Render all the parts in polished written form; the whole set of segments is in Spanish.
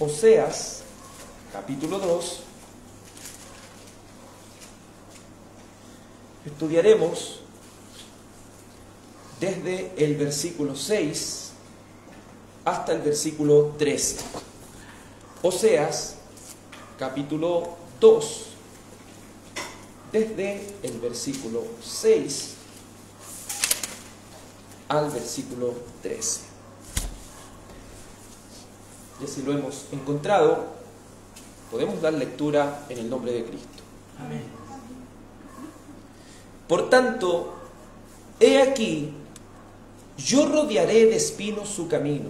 Oseas, capítulo 2, estudiaremos desde el versículo 6 hasta el versículo 13. Oseas, capítulo 2, desde el versículo 6 al versículo 13. Y si lo hemos encontrado, podemos dar lectura en el nombre de Cristo. Amén. Por tanto, he aquí, yo rodearé de espinos su camino,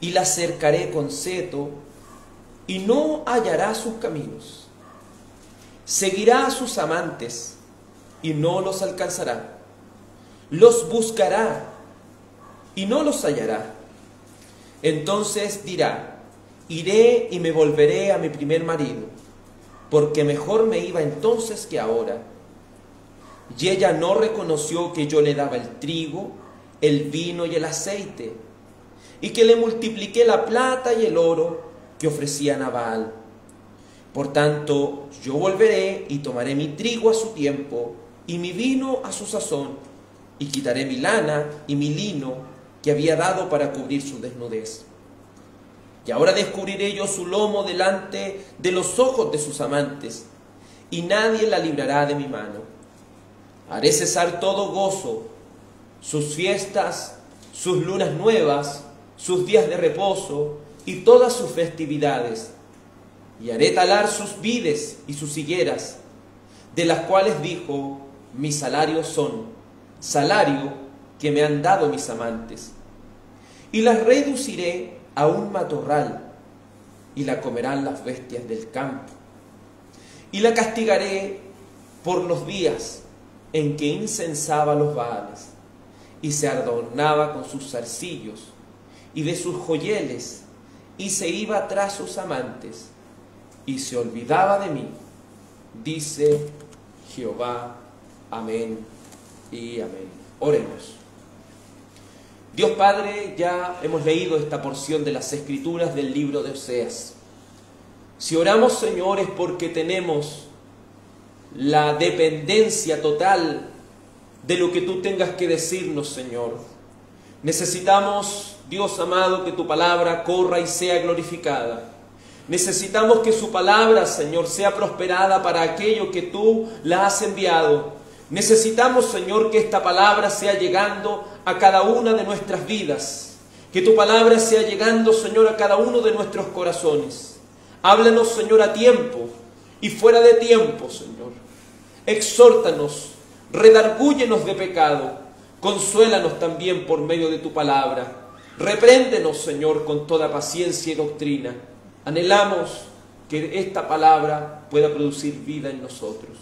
y la cercaré con seto, y no hallará sus caminos. Seguirá a sus amantes, y no los alcanzará. Los buscará, y no los hallará. Entonces dirá: iré y me volveré a mi primer marido, porque mejor me iba entonces que ahora. Y ella no reconoció que yo le daba el trigo, el vino y el aceite, y que le multipliqué la plata y el oro que ofrecía a Baal. Por tanto, yo volveré y tomaré mi trigo a su tiempo, y mi vino a su sazón, y quitaré mi lana y mi lino que había dado para cubrir su desnudez. Y ahora descubriré yo su lomo delante de los ojos de sus amantes, y nadie la librará de mi mano. Haré cesar todo gozo, sus fiestas, sus lunas nuevas, sus días de reposo y todas sus festividades. Y haré talar sus vides y sus higueras, de las cuales dijo: mis salarios son salario que me han dado mis amantes. Y las reduciré a un matorral, y la comerán las bestias del campo. Y la castigaré por los días en que incensaba los Baales, y se adornaba con sus zarcillos y de sus joyeles, y se iba tras sus amantes, y se olvidaba de mí, dice Jehová. Amén y amén. Oremos. Dios Padre, ya hemos leído esta porción de las Escrituras del libro de Oseas. Si oramos, Señor, es porque tenemos la dependencia total de lo que tú tengas que decirnos, Señor. Necesitamos, Dios amado, que tu palabra corra y sea glorificada. Necesitamos que su palabra, Señor, sea prosperada para aquello que tú la has enviado. Necesitamos, Señor, que esta palabra sea llegando a cada una de nuestras vidas. Que tu palabra sea llegando, Señor, a cada uno de nuestros corazones. Háblanos, Señor, a tiempo y fuera de tiempo, Señor. Exhórtanos, redargúyenos de pecado. Consuélanos también por medio de tu palabra. Repréndenos, Señor, con toda paciencia y doctrina. Anhelamos que esta palabra pueda producir vida en nosotros.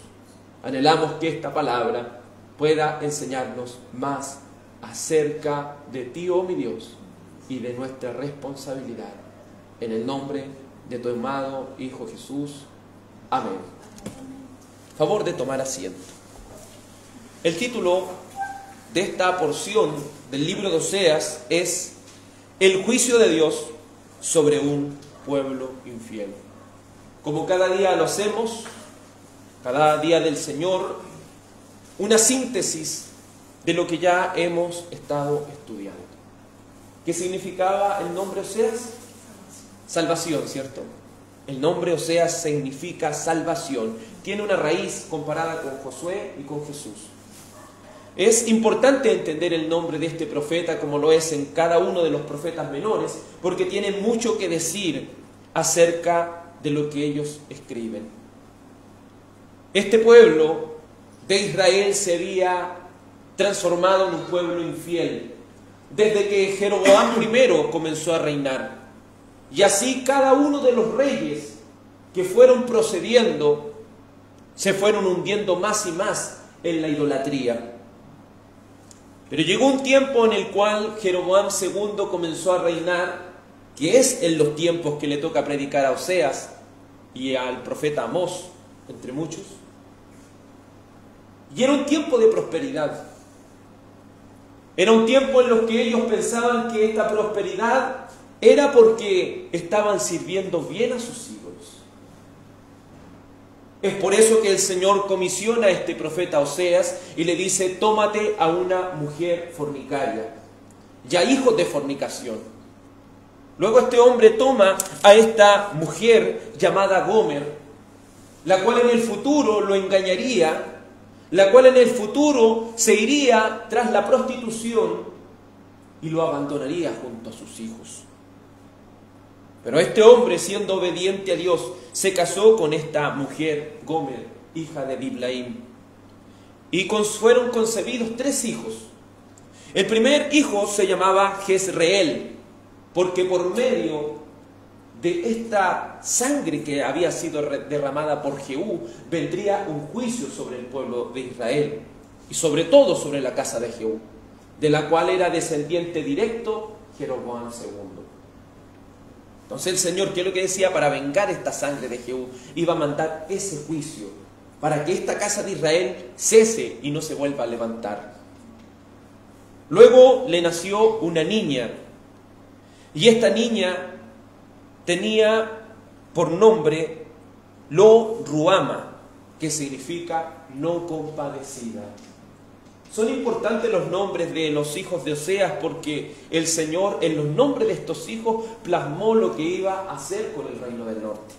Anhelamos que esta palabra pueda enseñarnos más acerca de ti, oh mi Dios, y de nuestra responsabilidad. En el nombre de tu amado Hijo Jesús. Amén. Favor de tomar asiento. El título de esta porción del libro de Oseas es El juicio de Dios sobre un pueblo infiel. Como cada día lo hacemos, cada día del Señor, una síntesis de lo que ya hemos estado estudiando. ¿Qué significaba el nombre Oseas? Salvación, ¿cierto? El nombre Oseas significa salvación. Tiene una raíz comparada con Josué y con Jesús. Es importante entender el nombre de este profeta como lo es en cada uno de los profetas menores, porque tiene mucho que decir acerca de lo que ellos escriben. Este pueblo de Israel se había transformado en un pueblo infiel desde que Jeroboam I comenzó a reinar. Y así cada uno de los reyes que fueron procediendo se fueron hundiendo más y más en la idolatría. Pero llegó un tiempo en el cual Jeroboam II comenzó a reinar, que es en los tiempos que le toca predicar a Oseas y al profeta Amós, entre muchos. Y era un tiempo de prosperidad. Era un tiempo en los que ellos pensaban que esta prosperidad era porque estaban sirviendo bien a sus ídolos. Es por eso que el Señor comisiona a este profeta Oseas y le dice: tómate a una mujer fornicaria y a hijos de fornicación. Luego este hombre toma a esta mujer llamada Gomer, la cual en el futuro lo engañaría, la cual en el futuro se iría tras la prostitución y lo abandonaría junto a sus hijos. Pero este hombre, siendo obediente a Dios, se casó con esta mujer, Gomer, hija de Diblaim. Y fueron concebidos 3 hijos. El primer hijo se llamaba Jezreel, porque por medio de esta sangre que había sido derramada por Jehú, vendría un juicio sobre el pueblo de Israel, y sobre todo sobre la casa de Jehú, de la cual era descendiente directo Jeroboam II. Entonces el Señor, ¿qué es lo que decía? Para vengar esta sangre de Jehú, iba a mandar ese juicio, para que esta casa de Israel cese y no se vuelva a levantar. Luego le nació una niña, y esta niña tenía por nombre Lo-Ruama, que significa no compadecida. Son importantes los nombres de los hijos de Oseas porque el Señor en los nombres de estos hijos plasmó lo que iba a hacer con el reino del norte.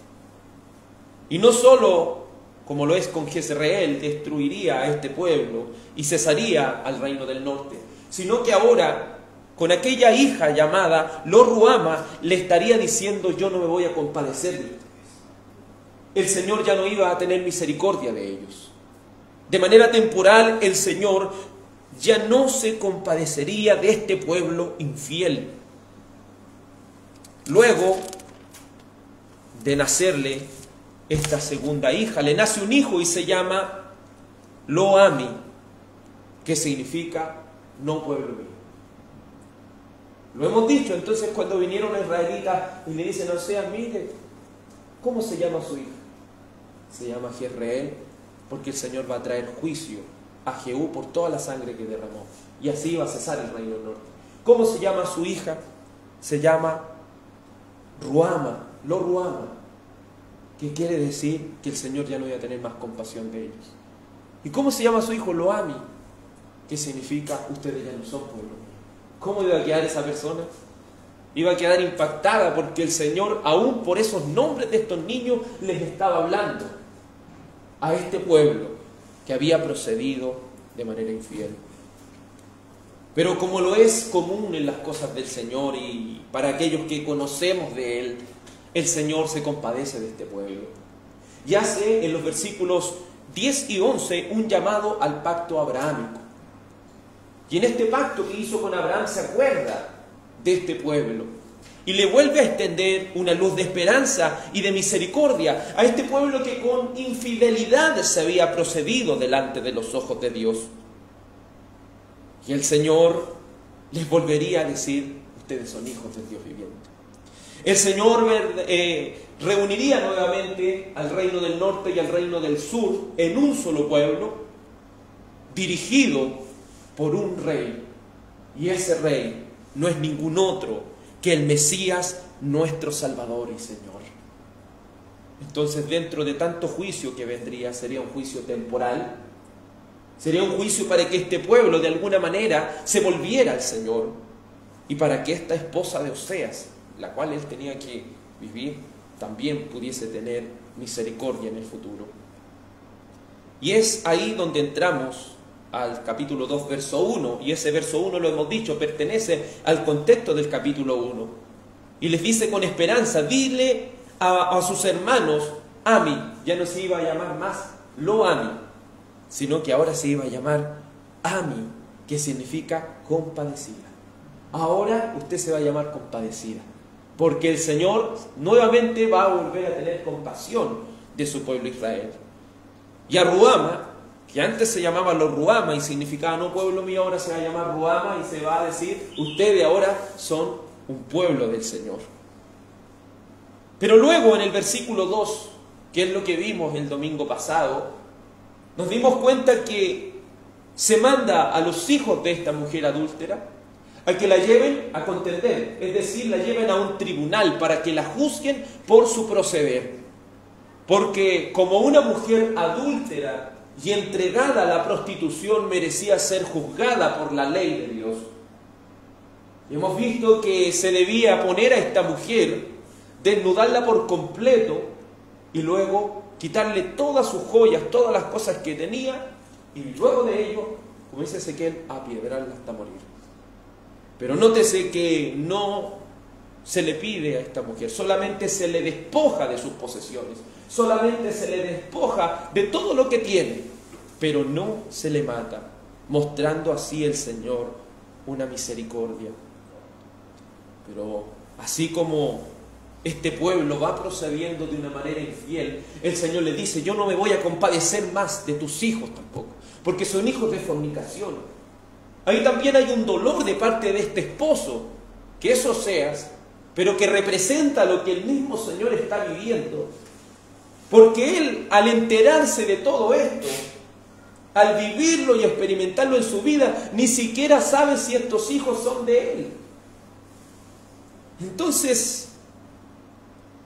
Y no solo, como lo es con Jezreel, destruiría a este pueblo y cesaría al reino del norte, sino que ahora, con aquella hija llamada Lo-Ruama, le estaría diciendo: yo no me voy a compadecer de ustedes. El Señor ya no iba a tener misericordia de ellos. De manera temporal, el Señor ya no se compadecería de este pueblo infiel. Luego de nacerle esta segunda hija, le nace un hijo y se llama Lo-Ami, que significa no pueblo mío. Lo hemos dicho. Entonces, cuando vinieron los israelitas y le dicen a Oseas: mire, ¿cómo se llama su hija? Se llama Jezreel, porque el Señor va a traer juicio a Jehú por toda la sangre que derramó. Y así va a cesar el reino del norte. ¿Cómo se llama su hija? Se llama Ruama, Lo-Ruama, que quiere decir que el Señor ya no iba a tener más compasión de ellos. ¿Y cómo se llama su hijo? Lo-Ami, que significa ustedes ya no son pueblo mío. ¿Cómo iba a quedar esa persona? Iba a quedar impactada porque el Señor, aún por esos nombres de estos niños, les estaba hablando a este pueblo que había procedido de manera infiel. Pero como lo es común en las cosas del Señor y para aquellos que conocemos de Él, el Señor se compadece de este pueblo. Y hace en los versículos 10 y 11 un llamado al pacto abrahámico. Y en este pacto que hizo con Abraham se acuerda de este pueblo y le vuelve a extender una luz de esperanza y de misericordia a este pueblo que con infidelidad se había procedido delante de los ojos de Dios. Y el Señor les volvería a decir: ustedes son hijos del Dios viviente. El Señor reuniría nuevamente al reino del norte y al reino del sur en un solo pueblo, dirigido por un rey. Y ese rey no es ningún otro que el Mesías, nuestro Salvador y Señor. Entonces, dentro de tanto juicio que vendría, sería un juicio temporal, sería un juicio para que este pueblo de alguna manera se volviera al Señor y para que esta esposa de Oseas, la cual él tenía que vivir, también pudiese tener misericordia en el futuro. Y es ahí donde entramos al capítulo 2, verso 1, y ese verso 1, lo hemos dicho, pertenece al contexto del capítulo 1. Y les dice con esperanza: dile a sus hermanos, Ami, ya no se iba a llamar más Lo-Ami, sino que ahora se iba a llamar Ami, que significa compadecida. Ahora usted se va a llamar compadecida, porque el Señor nuevamente va a volver a tener compasión de su pueblo Israel. Y a Ruama, que antes se llamaba Lo-Ruama y significaba no pueblo mío, ahora se va a llamar Ruama y se va a decir: ustedes ahora son un pueblo del Señor. Pero luego en el versículo 2, que es lo que vimos el domingo pasado, nos dimos cuenta que se manda a los hijos de esta mujer adúltera a que la lleven a contender, es decir, la lleven a un tribunal para que la juzguen por su proceder. Porque como una mujer adúltera y entregada a la prostitución merecía ser juzgada por la ley de Dios, hemos visto que se debía poner a esta mujer, desnudarla por completo y luego quitarle todas sus joyas, todas las cosas que tenía, y luego de ello, como dice Ezequiel, apiedrarla hasta morir. Pero nótese que no se le pide a esta mujer, solamente se le despoja de sus posesiones, solamente se le despoja de todo lo que tiene, pero no se le mata, mostrando así el Señor una misericordia. Pero así como este pueblo va procediendo de una manera infiel, el Señor le dice: yo no me voy a compadecer más de tus hijos tampoco, porque son hijos de fornicación. Ahí también hay un dolor de parte de este esposo, que eso seas, pero que representa lo que el mismo Señor está viviendo. Porque él, al enterarse de todo esto, al vivirlo y experimentarlo en su vida, ni siquiera sabe si estos hijos son de él. Entonces,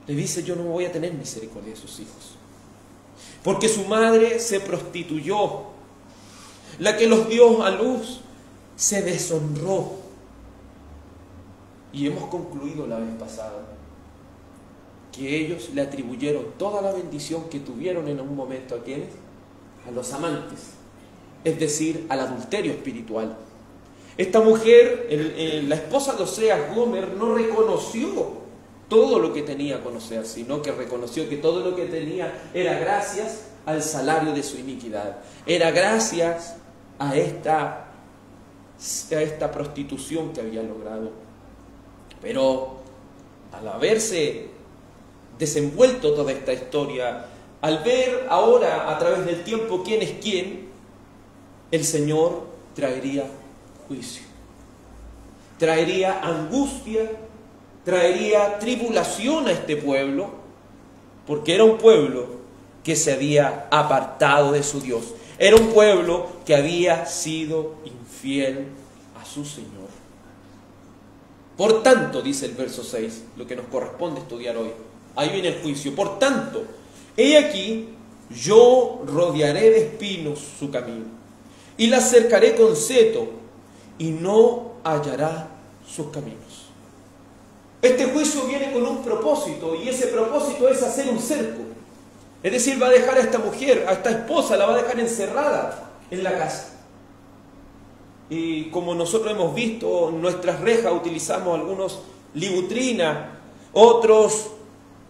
le dice: yo no voy a tener misericordia de sus hijos, porque su madre se prostituyó, la que los dio a luz se deshonró. Y hemos concluido la vez pasada que ellos le atribuyeron toda la bendición que tuvieron en un momento ¿a quiénes? A los amantes, es decir, al adulterio espiritual. Esta mujer, la esposa de Oseas, Gomer, no reconoció todo lo que tenía con Oseas, sino que reconoció que todo lo que tenía era gracias al salario de su iniquidad, era gracias a esta prostitución que había logrado. Pero al haberse desenvuelto toda esta historia, al ver ahora a través del tiempo quién es quién, el Señor traería juicio, traería angustia, traería tribulación a este pueblo, porque era un pueblo que se había apartado de su Dios, era un pueblo que había sido infiel a su Señor. Por tanto, dice el verso 6, lo que nos corresponde estudiar hoy, ahí viene el juicio. Por tanto, he aquí, yo rodearé de espinos su camino, y la cercaré con seto, y no hallará sus caminos. Este juicio viene con un propósito, y ese propósito es hacer un cerco. Es decir, va a dejar a esta mujer, a esta esposa, la va a dejar encerrada en la casa. Y como nosotros hemos visto, en nuestras rejas utilizamos algunos libutrina, otros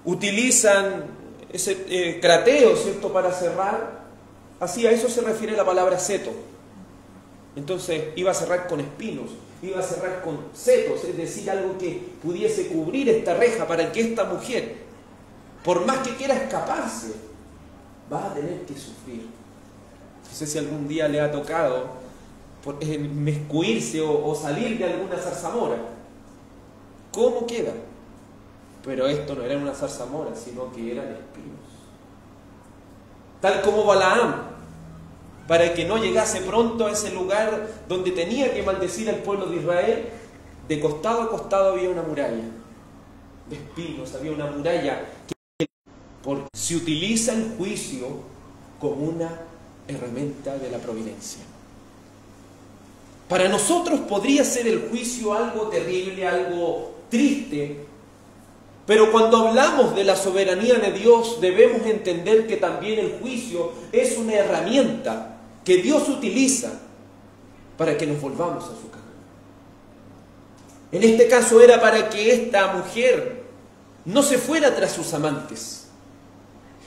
utilizan ese crateo, ¿cierto?, para cerrar. Así, a eso se refiere la palabra seto. Entonces, iba a cerrar con espinos, iba a cerrar con setos, es decir, algo que pudiese cubrir esta reja para que esta mujer, por más que quiera escaparse, va a tener que sufrir. No sé si algún día le ha tocado inmiscuirse o salir de alguna zarzamora. ¿Cómo queda? Pero esto no era una zarzamora, sino que eran espinos. Tal como Balaam, para que no llegase pronto a ese lugar donde tenía que maldecir al pueblo de Israel, de costado a costado había una muralla de espinos, había una muralla porque se utiliza el juicio como una herramienta de la providencia. Para nosotros podría ser el juicio algo terrible, algo triste, pero cuando hablamos de la soberanía de Dios debemos entender que también el juicio es una herramienta que Dios utiliza para que nos volvamos a su camino. En este caso era para que esta mujer no se fuera tras sus amantes.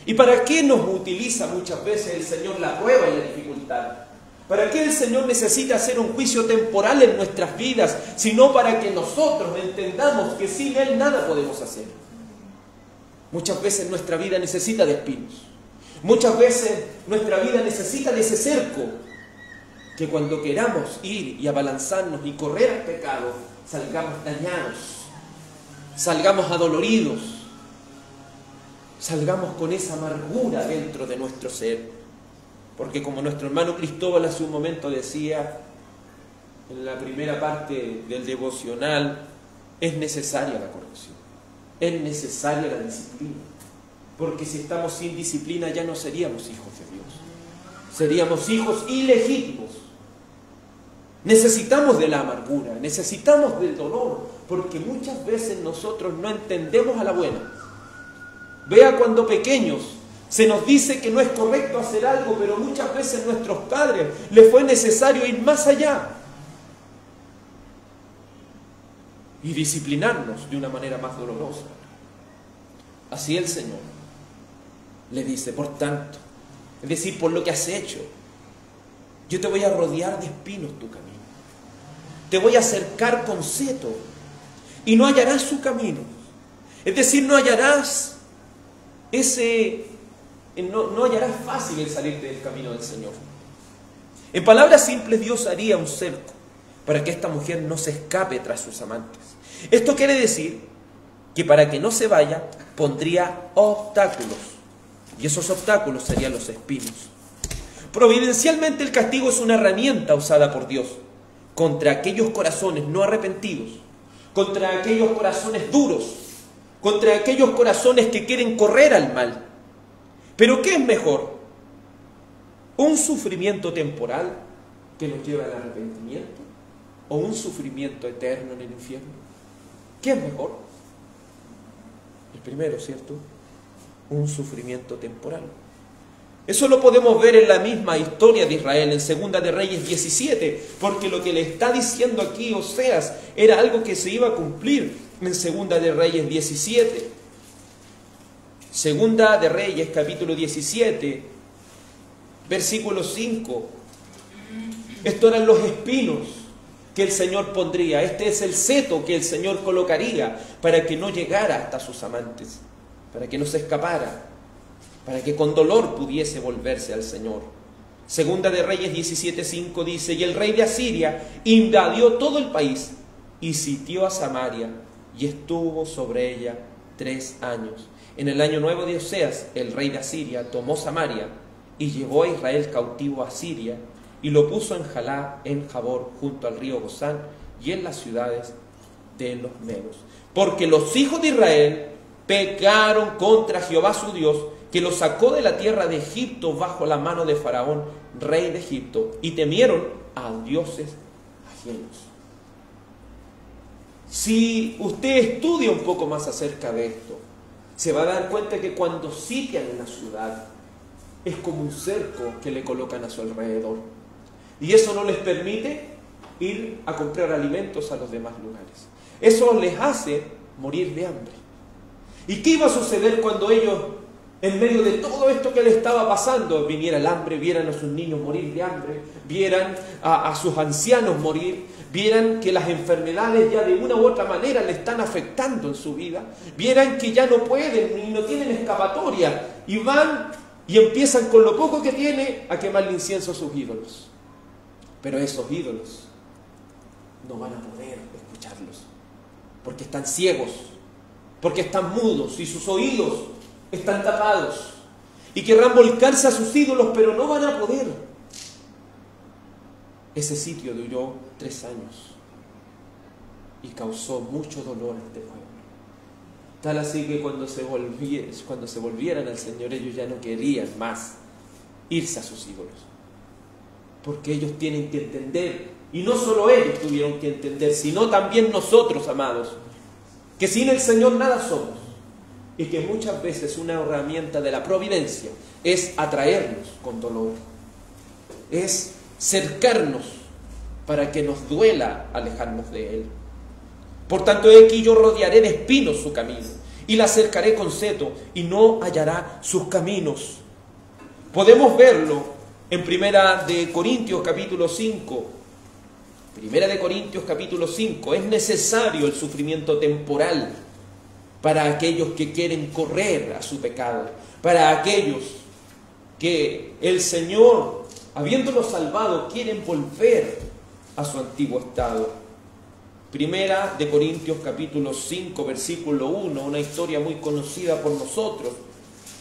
¿Y para qué nos utiliza muchas veces el Señor la prueba y la dificultad? ¿Para qué el Señor necesita hacer un juicio temporal en nuestras vidas? Sino para que nosotros entendamos que sin Él nada podemos hacer. Muchas veces nuestra vida necesita de espinos. Muchas veces nuestra vida necesita de ese cerco. Que cuando queramos ir y abalanzarnos y correr al pecado, salgamos dañados, salgamos adoloridos, salgamos con esa amargura dentro de nuestro ser. Porque como nuestro hermano Cristóbal hace un momento decía, en la primera parte del devocional, es necesaria la corrección, es necesaria la disciplina, porque si estamos sin disciplina ya no seríamos hijos de Dios, seríamos hijos ilegítimos. Necesitamos de la amargura, necesitamos del dolor, porque muchas veces nosotros no entendemos a la buena. Vea, cuando pequeños se nos dice que no es correcto hacer algo, pero muchas veces a nuestros padres les fue necesario ir más allá y disciplinarnos de una manera más dolorosa. Así el Señor le dice: por tanto, es decir, por lo que has hecho, yo te voy a rodear de espinos tu camino, te voy a cercar con seto y no hallarás su camino. Es decir, no hallarás no hallarás fácil el salirte del camino del Señor. En palabras simples, Dios haría un cerco para que esta mujer no se escape tras sus amantes. Esto quiere decir que para que no se vaya, pondría obstáculos, y esos obstáculos serían los espinos. Providencialmente, el castigo es una herramienta usada por Dios contra aquellos corazones no arrepentidos, contra aquellos corazones duros, contra aquellos corazones que quieren correr al mal. Pero ¿qué es mejor? ¿Un sufrimiento temporal que nos lleva al arrepentimiento o un sufrimiento eterno en el infierno? ¿Qué es mejor? El primero, ¿cierto? Un sufrimiento temporal. Eso lo podemos ver en la misma historia de Israel, en Segunda de Reyes 17, porque lo que le está diciendo aquí Oseas era algo que se iba a cumplir en Segunda de Reyes 17. Segunda de Reyes, capítulo 17, versículo 5. Estos eran los espinos que el Señor pondría. Este es el seto que el Señor colocaría para que no llegara hasta sus amantes, para que no se escapara, para que con dolor pudiese volverse al Señor. Segunda de Reyes 17:5 dice: y el rey de Asiria invadió todo el país y sitió a Samaria y estuvo sobre ella 3 años. En el año nuevo de Oseas, el rey de Asiria tomó Samaria y llevó a Israel cautivo a Asiria y lo puso en Jalá, en Jabor, junto al río Gozán y en las ciudades de los medos. Porque los hijos de Israel pecaron contra Jehová su Dios, que los sacó de la tierra de Egipto bajo la mano de Faraón, rey de Egipto, y temieron a dioses ajenos. Si usted estudia un poco más acerca de esto, se va a dar cuenta que cuando sitian en la ciudad, es como un cerco que le colocan a su alrededor. Y eso no les permite ir a comprar alimentos a los demás lugares. Eso les hace morir de hambre. ¿Y qué iba a suceder cuando ellos, en medio de todo esto que les estaba pasando, viniera el hambre, vieran a sus niños morir de hambre, vieran a sus ancianos morir, vieran que las enfermedades ya de una u otra manera le están afectando en su vida, vieran que ya no pueden y no tienen escapatoria, y van y empiezan con lo poco que tiene a quemarle incienso a sus ídolos? Pero esos ídolos no van a poder escucharlos, porque están ciegos, porque están mudos y sus oídos están tapados, y querrán volcarse a sus ídolos, pero no van a poder. Ese sitio duró 3 años y causó mucho dolor a este pueblo. Tal así que cuando se volvieran al Señor, ellos ya no querían más irse a sus ídolos, porque ellos tienen que entender, y no solo ellos tuvieron que entender, sino también nosotros, amados, que sin el Señor nada somos, y que muchas veces una herramienta de la providencia es atraernos con dolor, es cercarnos para que nos duela alejarnos de Él. Por tanto, he aquí yo rodearé de espinos su camino, y la cercaré con seto, y no hallará sus caminos. Podemos verlo en Primera de Corintios capítulo 5. Primera de Corintios capítulo 5. Es necesario el sufrimiento temporal para aquellos que quieren correr a su pecado, para aquellos que el Señor, habiéndolos salvado, quieren volver a su antiguo estado. Primera de Corintios capítulo 5, versículo 1, una historia muy conocida por nosotros.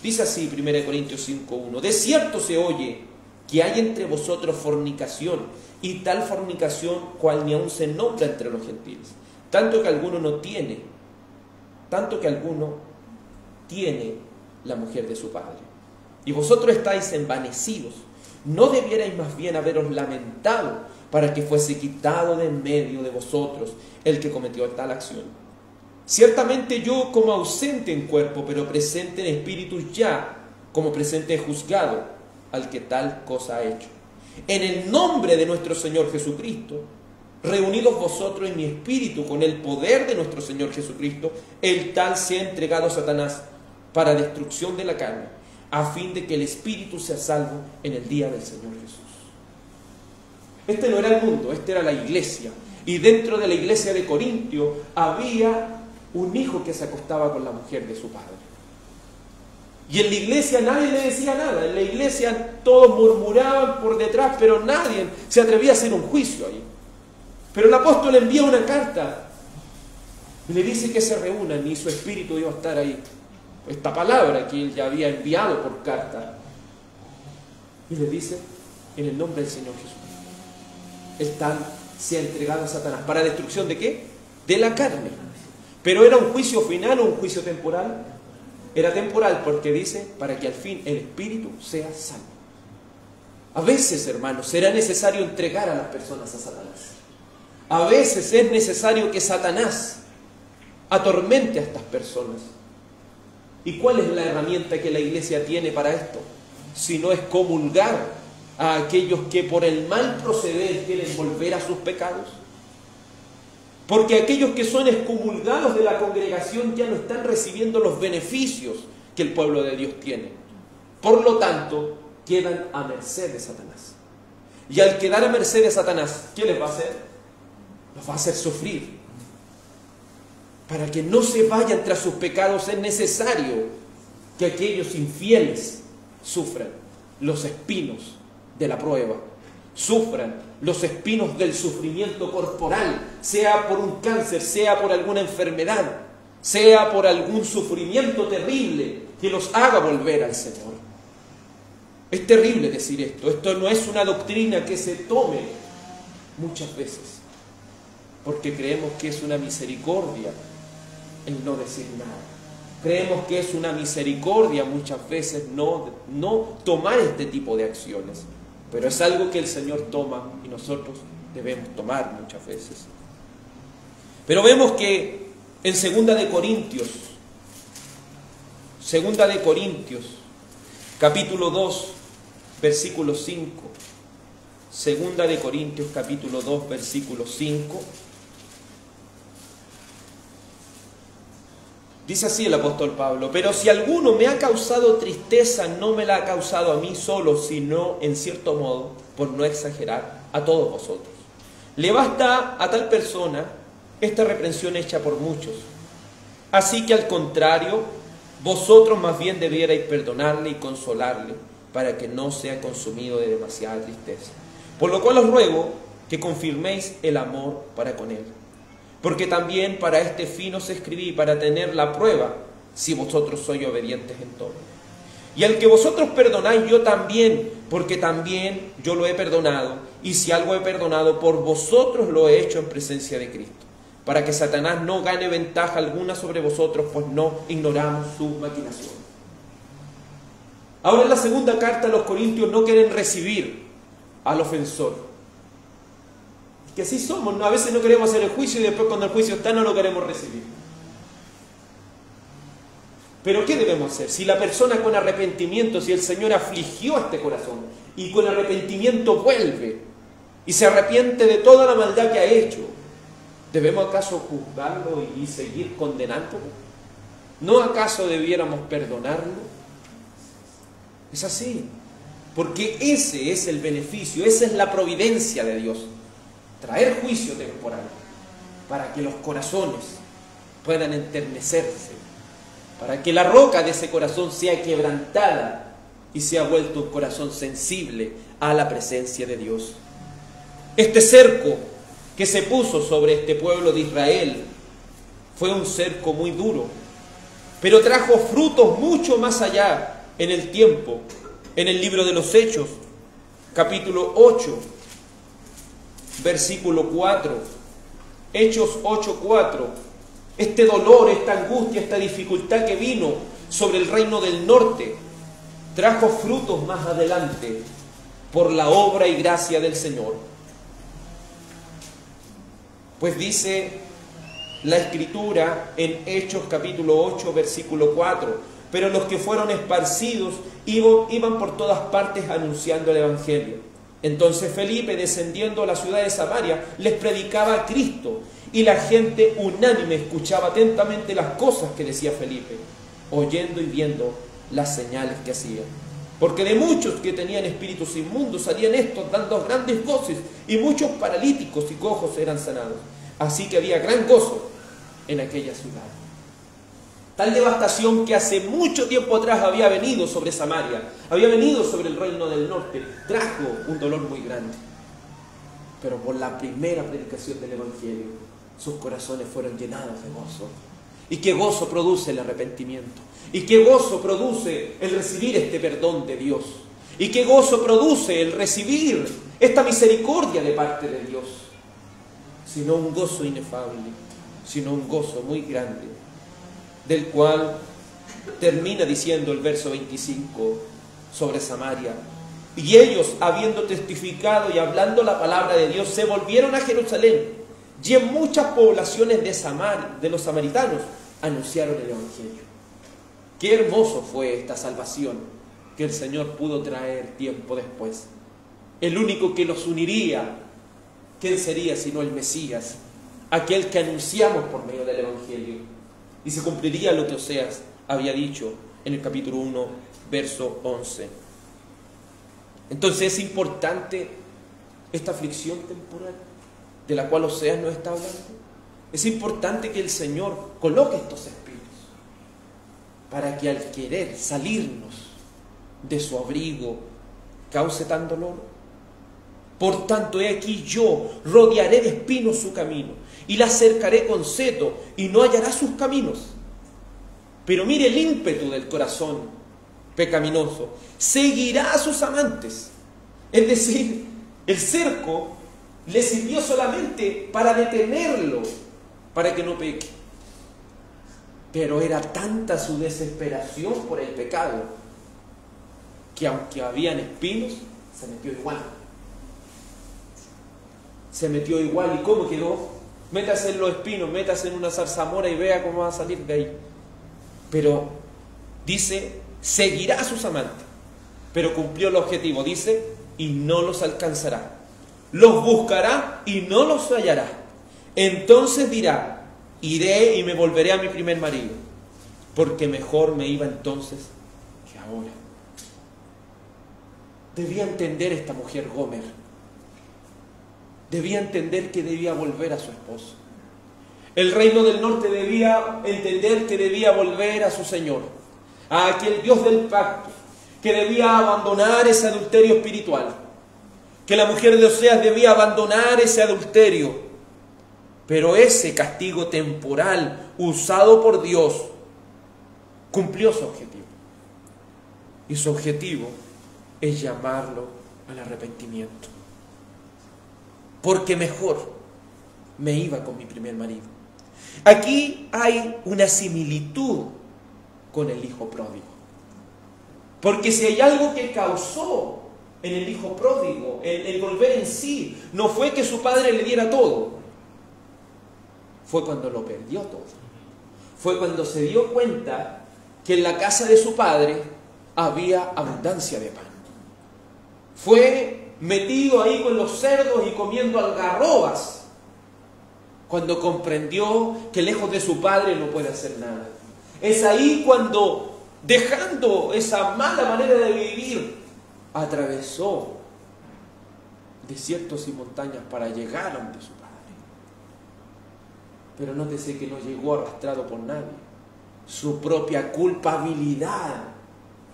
Dice así, Primera de Corintios 5, 1: de cierto se oye que hay entre vosotros fornicación, y tal fornicación cual ni aun se nombra entre los gentiles, tanto que alguno tiene la mujer de su padre. Y vosotros estáis envanecidos. ¿No debierais más bien haberos lamentado para que fuese quitado de en medio de vosotros el que cometió tal acción? Ciertamente yo, como ausente en cuerpo, pero presente en espíritu, ya como presente he juzgado al que tal cosa ha hecho. En el nombre de nuestro Señor Jesucristo, reunidos vosotros en mi espíritu con el poder de nuestro Señor Jesucristo, el tal se ha entregado a Satanás para destrucción de la carne, a fin de que el espíritu sea salvo en el día del Señor Jesús. Este no era el mundo, esta era la iglesia. Y dentro de la iglesia de Corintio había un hijo que se acostaba con la mujer de su padre. Y en la iglesia nadie le decía nada. En la iglesia todos murmuraban por detrás, pero nadie se atrevía a hacer un juicio ahí. Pero el apóstol envía una carta y le dice que se reúnan, y su espíritu iba a estar ahí. Esta palabra que él ya había enviado por carta. Y le dice, en el nombre del Señor Jesús, el tal se ha entregado a Satanás. ¿Para destrucción de qué? De la carne. Pero ¿era un juicio final o un juicio temporal? Era temporal, porque dice, para que al fin el espíritu sea salvo. A veces, hermanos, será necesario entregar a las personas a Satanás. A veces es necesario que Satanás atormente a estas personas. ¿Y cuál es la herramienta que la iglesia tiene para esto? Si no es comulgar a aquellos que por el mal proceder quieren volver a sus pecados. Porque aquellos que son excomulgados de la congregación ya no están recibiendo los beneficios que el pueblo de Dios tiene. Por lo tanto, quedan a merced de Satanás. Y al quedar a merced de Satanás, ¿qué les va a hacer? Los va a hacer sufrir. Para que no se vayan tras sus pecados es necesario que aquellos infieles sufran los espinos de la prueba, sufran los espinos del sufrimiento corporal, sea por un cáncer, sea por alguna enfermedad, sea por algún sufrimiento terrible que los haga volver al Señor. Es terrible decir esto. Esto no es una doctrina que se tome muchas veces, porque creemos que es una misericordia el no decir nada. Creemos que es una misericordia muchas veces no tomar este tipo de acciones. Pero es algo que el Señor toma y nosotros debemos tomar muchas veces. Pero vemos que en 2 de Corintios, capítulo 2, versículo 5. 2 de Corintios, capítulo 2, versículo 5. Dice así el apóstol Pablo: pero si alguno me ha causado tristeza, no me la ha causado a mí solo, sino en cierto modo, por no exagerar, a todos vosotros. Le basta a tal persona esta reprensión hecha por muchos. Así que al contrario, vosotros más bien debierais perdonarle y consolarle, para que no sea consumido de demasiada tristeza. Por lo cual os ruego que confirméis el amor para con él. Porque también para este fin os escribí, para tener la prueba, si vosotros sois obedientes en todo. Y al que vosotros perdonáis, yo también, porque también yo lo he perdonado, y si algo he perdonado, por vosotros lo he hecho en presencia de Cristo, para que Satanás no gane ventaja alguna sobre vosotros, pues no ignoramos su maquinación. Ahora en la segunda carta los corintios no quieren recibir al ofensor. Que así somos, ¿no? A veces no queremos hacer el juicio y después cuando el juicio está no lo queremos recibir. Pero ¿qué debemos hacer? Si la persona con arrepentimiento, si el Señor afligió a este corazón y con arrepentimiento vuelve y se arrepiente de toda la maldad que ha hecho, ¿debemos acaso juzgarlo y seguir condenándolo? ¿No acaso debiéramos perdonarlo? Es así, porque ese es el beneficio, esa es la providencia de Dios. Traer juicio temporal para que los corazones puedan enternecerse, para que la roca de ese corazón sea quebrantada y sea vuelto un corazón sensible a la presencia de Dios. Este cerco que se puso sobre este pueblo de Israel fue un cerco muy duro, pero trajo frutos mucho más allá en el tiempo. En el libro de los Hechos, capítulo 8, versículo 4. Hechos 8:4. Este dolor, esta angustia, esta dificultad que vino sobre el reino del norte, trajo frutos más adelante por la obra y gracia del Señor. Pues dice la Escritura en Hechos capítulo 8, versículo 4, pero los que fueron esparcidos iban por todas partes anunciando el Evangelio. Entonces Felipe, descendiendo a la ciudad de Samaria, les predicaba a Cristo, y la gente unánime escuchaba atentamente las cosas que decía Felipe, oyendo y viendo las señales que hacía. Porque de muchos que tenían espíritus inmundos salían estos dando grandes voces, y muchos paralíticos y cojos eran sanados. Así que había gran gozo en aquella ciudad. Tal devastación que hace mucho tiempo atrás había venido sobre Samaria, había venido sobre el reino del norte, trajo un dolor muy grande. Pero por la primera predicación del Evangelio, sus corazones fueron llenados de gozo. ¿Y qué gozo produce el arrepentimiento? ¿Y qué gozo produce el recibir este perdón de Dios? ¿Y qué gozo produce el recibir esta misericordia de parte de Dios? Sino un gozo inefable, sino un gozo muy grande, del cual termina diciendo el verso 25 sobre Samaria. Y ellos, habiendo testificado y hablando la palabra de Dios, se volvieron a Jerusalén, y en muchas poblaciones de los samaritanos anunciaron el Evangelio. Qué hermoso fue esta salvación que el Señor pudo traer tiempo después. El único que los uniría, ¿quién sería sino el Mesías? Aquel que anunciamos por medio del Evangelio. Y se cumpliría lo que Oseas había dicho en el capítulo 1, verso 11. Entonces es importante esta aflicción temporal de la cual Oseas nos está hablando. Es importante que el Señor coloque estos espíritus para que al querer salirnos de su abrigo cause tan dolor. Por tanto, he aquí yo rodearé de espinos su camino y la cercaré con seto y no hallará sus caminos. Pero mire el ímpetu del corazón pecaminoso. Seguirá a sus amantes. Es decir, el cerco le sirvió solamente para detenerlo, para que no peque. Pero era tanta su desesperación por el pecado que aunque habían espinos, se metió igual. Se metió igual. ¿Y cómo quedó? Métase en los espinos, métase en una zarzamora y vea cómo va a salir de ahí. Pero dice, seguirá a sus amantes. Pero cumplió el objetivo, dice, y no los alcanzará. Los buscará y no los hallará. Entonces dirá, iré y me volveré a mi primer marido, porque mejor me iba entonces que ahora. Debía entender esta mujer Gomer. Debía entender que debía volver a su esposo. El reino del norte debía entender que debía volver a su Señor, a aquel Dios del pacto, que debía abandonar ese adulterio espiritual, que la mujer de Oseas debía abandonar ese adulterio. Pero ese castigo temporal usado por Dios cumplió su objetivo. Y su objetivo es llamarlo al arrepentimiento. Porque mejor me iba con mi primer marido. Aquí hay una similitud con el hijo pródigo. Porque si hay algo que causó en el hijo pródigo, el volver en sí, no fue que su padre le diera todo. Fue cuando lo perdió todo. Fue cuando se dio cuenta que en la casa de su padre había abundancia de pan. Fue metido ahí con los cerdos y comiendo algarrobas cuando comprendió que lejos de su padre no puede hacer nada. Es ahí cuando, dejando esa mala manera de vivir, atravesó desiertos y montañas para llegar ante su padre. Pero nótese que no llegó arrastrado por nadie. Su propia culpabilidad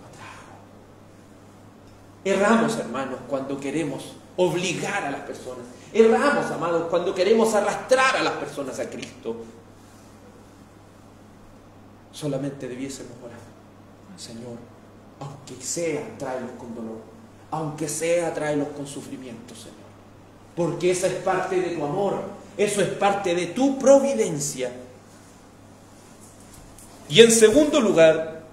lo trajo. Erramos, hermanos, cuando queremos obligar a las personas. Erramos, amados, cuando queremos arrastrar a las personas a Cristo. Solamente debiésemos orar. Señor, aunque sea, tráelos con dolor. aunque sea, tráelos con sufrimiento, Señor. Porque esa es parte de tu amor, eso es parte de tu providencia. Y en segundo lugar,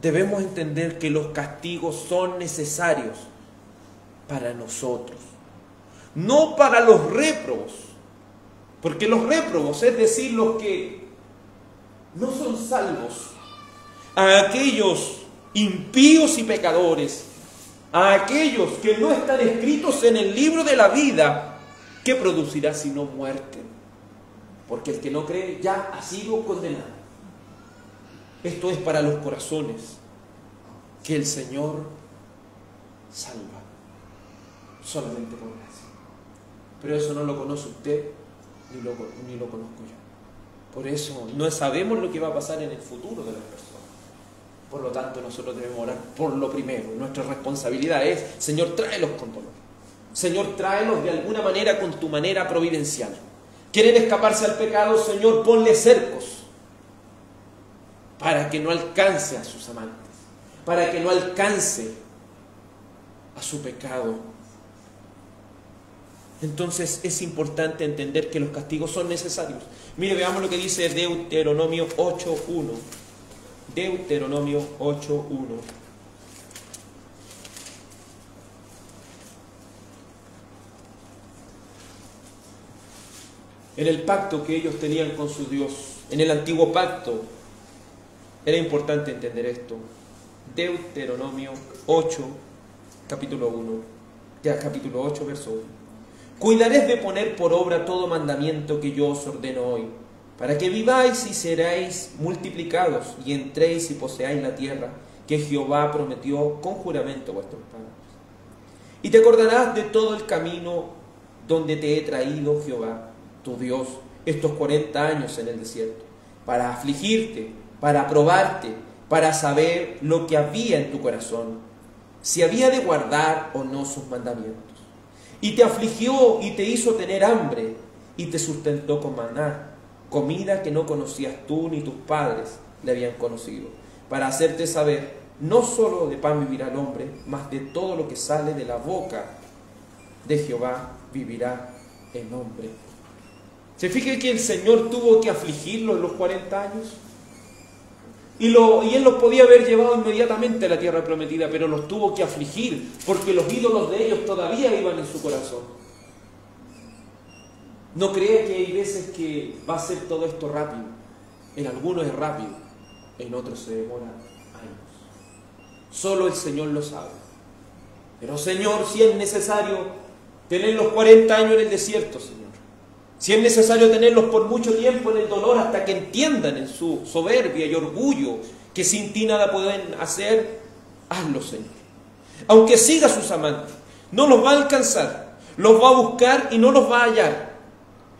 debemos entender que los castigos son necesarios para nosotros, no para los réprobos. Porque los réprobos, es decir, los que no son salvos, a aquellos impíos y pecadores, a aquellos que no están escritos en el libro de la vida, ¿qué producirá sino muerte? Porque el que no cree ya ha sido condenado. Esto es para los corazones que el Señor salva, solamente por gracia. Pero eso no lo conoce usted, ni lo conozco yo. Por eso no sabemos lo que va a pasar en el futuro de las personas. Por lo tanto, nosotros debemos orar por lo primero. Nuestra responsabilidad es, Señor, tráelos con dolor. Señor, tráelos de alguna manera con tu manera providencial. ¿Quieren escaparse al pecado? Señor, ponle cercos para que no alcance a sus amantes, para que no alcance a su pecado. Entonces es importante entender que los castigos son necesarios. Mire, veamos lo que dice Deuteronomio 8.1. Deuteronomio 8.1. En el pacto que ellos tenían con su Dios, en el antiguo pacto, era importante entender esto. Deuteronomio 8, capítulo 1, capítulo 8, verso 1. Cuidaréis de poner por obra todo mandamiento que yo os ordeno hoy, para que viváis y seréis multiplicados, y entréis y poseáis la tierra que Jehová prometió con juramento a vuestros padres. Y te acordarás de todo el camino donde te he traído Jehová, tu Dios, estos 40 años en el desierto, para afligirte, para probarte, para saber lo que había en tu corazón, si había de guardar o no sus mandamientos. Y te afligió y te hizo tener hambre, y te sustentó con maná, comida que no conocías tú ni tus padres le habían conocido, para hacerte saber, no solo de pan vivirá el hombre, mas de todo lo que sale de la boca de Jehová vivirá el hombre. ¿Se fija que el Señor tuvo que afligirlos los 40 años? Y Él los podía haber llevado inmediatamente a la tierra prometida, pero los tuvo que afligir, porque los ídolos de ellos todavía iban en su corazón. No crea que hay veces que va a ser todo esto rápido. En algunos es rápido, en otros se demora años. Solo el Señor lo sabe. Pero Señor, si es necesario tener los 40 años en el desierto, Señor, si es necesario tenerlos por mucho tiempo en el dolor hasta que entiendan en su soberbia y orgullo que sin ti nada pueden hacer, hazlo, Señor. Aunque siga a sus amantes, no los va a alcanzar, los va a buscar y no los va a hallar.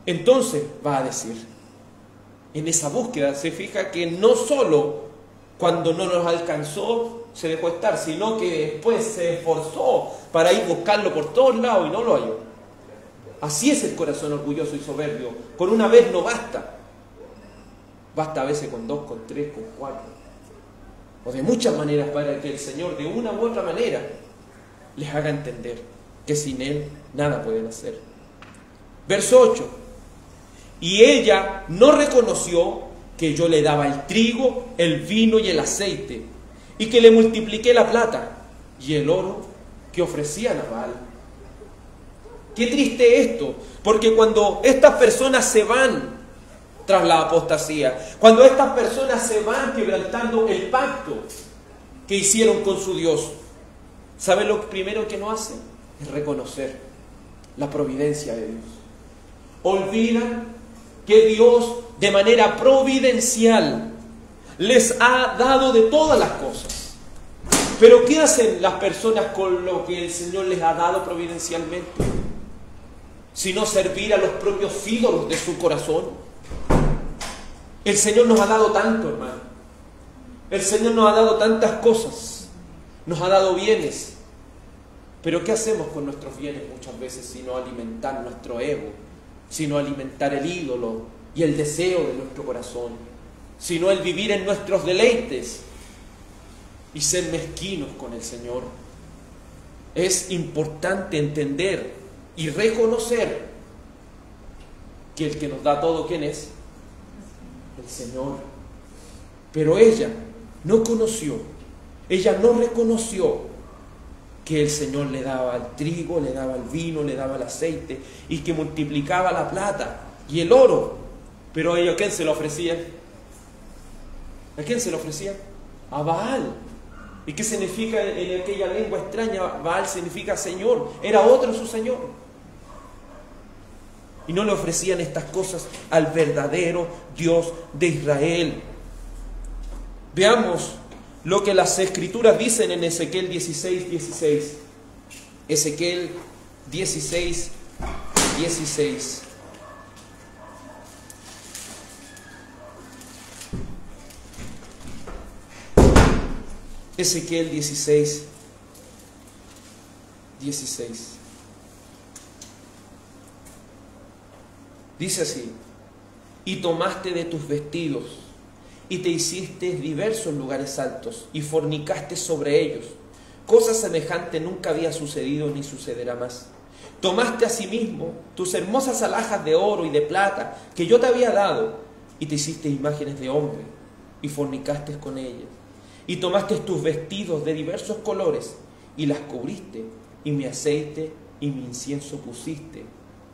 Entonces va a decir, en esa búsqueda se fija que no solo cuando no los alcanzó se dejó estar, sino que después se esforzó para ir a buscarlo por todos lados y no lo halló. Así es el corazón orgulloso y soberbio. Con una vez no basta. Basta a veces con 2, con 3, con 4. O de muchas maneras para que el Señor de una u otra manera les haga entender que sin Él nada pueden hacer. Verso 8. Y ella no reconoció que yo le daba el trigo, el vino y el aceite, y que le multipliqué la plata y el oro que ofrecía a Nabal. Qué triste esto, porque cuando estas personas se van tras la apostasía, cuando estas personas se van quebrantando el pacto que hicieron con su Dios, ¿saben lo primero que no hacen? Es reconocer la providencia de Dios. Olvidan que Dios de manera providencial les ha dado de todas las cosas. Pero ¿qué hacen las personas con lo que el Señor les ha dado providencialmente? Sino servir a los propios ídolos de su corazón. El Señor nos ha dado tanto, hermano. El Señor nos ha dado tantas cosas. Nos ha dado bienes. Pero ¿qué hacemos con nuestros bienes muchas veces sino alimentar nuestro ego? Sino alimentar el ídolo y el deseo de nuestro corazón. Sino el vivir en nuestros deleites y ser mezquinos con el Señor. Es importante entender y reconocer que el que nos da todo, ¿quién es? El Señor. Pero ella no conoció, ella no reconoció que el Señor le daba el trigo, le daba el vino, le daba el aceite y que multiplicaba la plata y el oro. Pero ella, ¿a quién se lo ofrecía? ¿A quién se lo ofrecía? A Baal. ¿Y qué significa en aquella lengua extraña? Baal significa Señor. Era otro su Señor. Y no le ofrecían estas cosas al verdadero Dios de Israel. Veamos lo que las Escrituras dicen en Ezequiel 16:16. Ezequiel 16:16. Ezequiel 16:16. Dice así: y tomaste de tus vestidos, y te hiciste diversos lugares altos, y fornicaste sobre ellos. Cosa semejante nunca había sucedido ni sucederá más. Tomaste asimismo tus hermosas alhajas de oro y de plata que yo te había dado, y te hiciste imágenes de hombre, y fornicaste con ellas. Y tomaste tus vestidos de diversos colores, y las cubriste, y mi aceite y mi incienso pusiste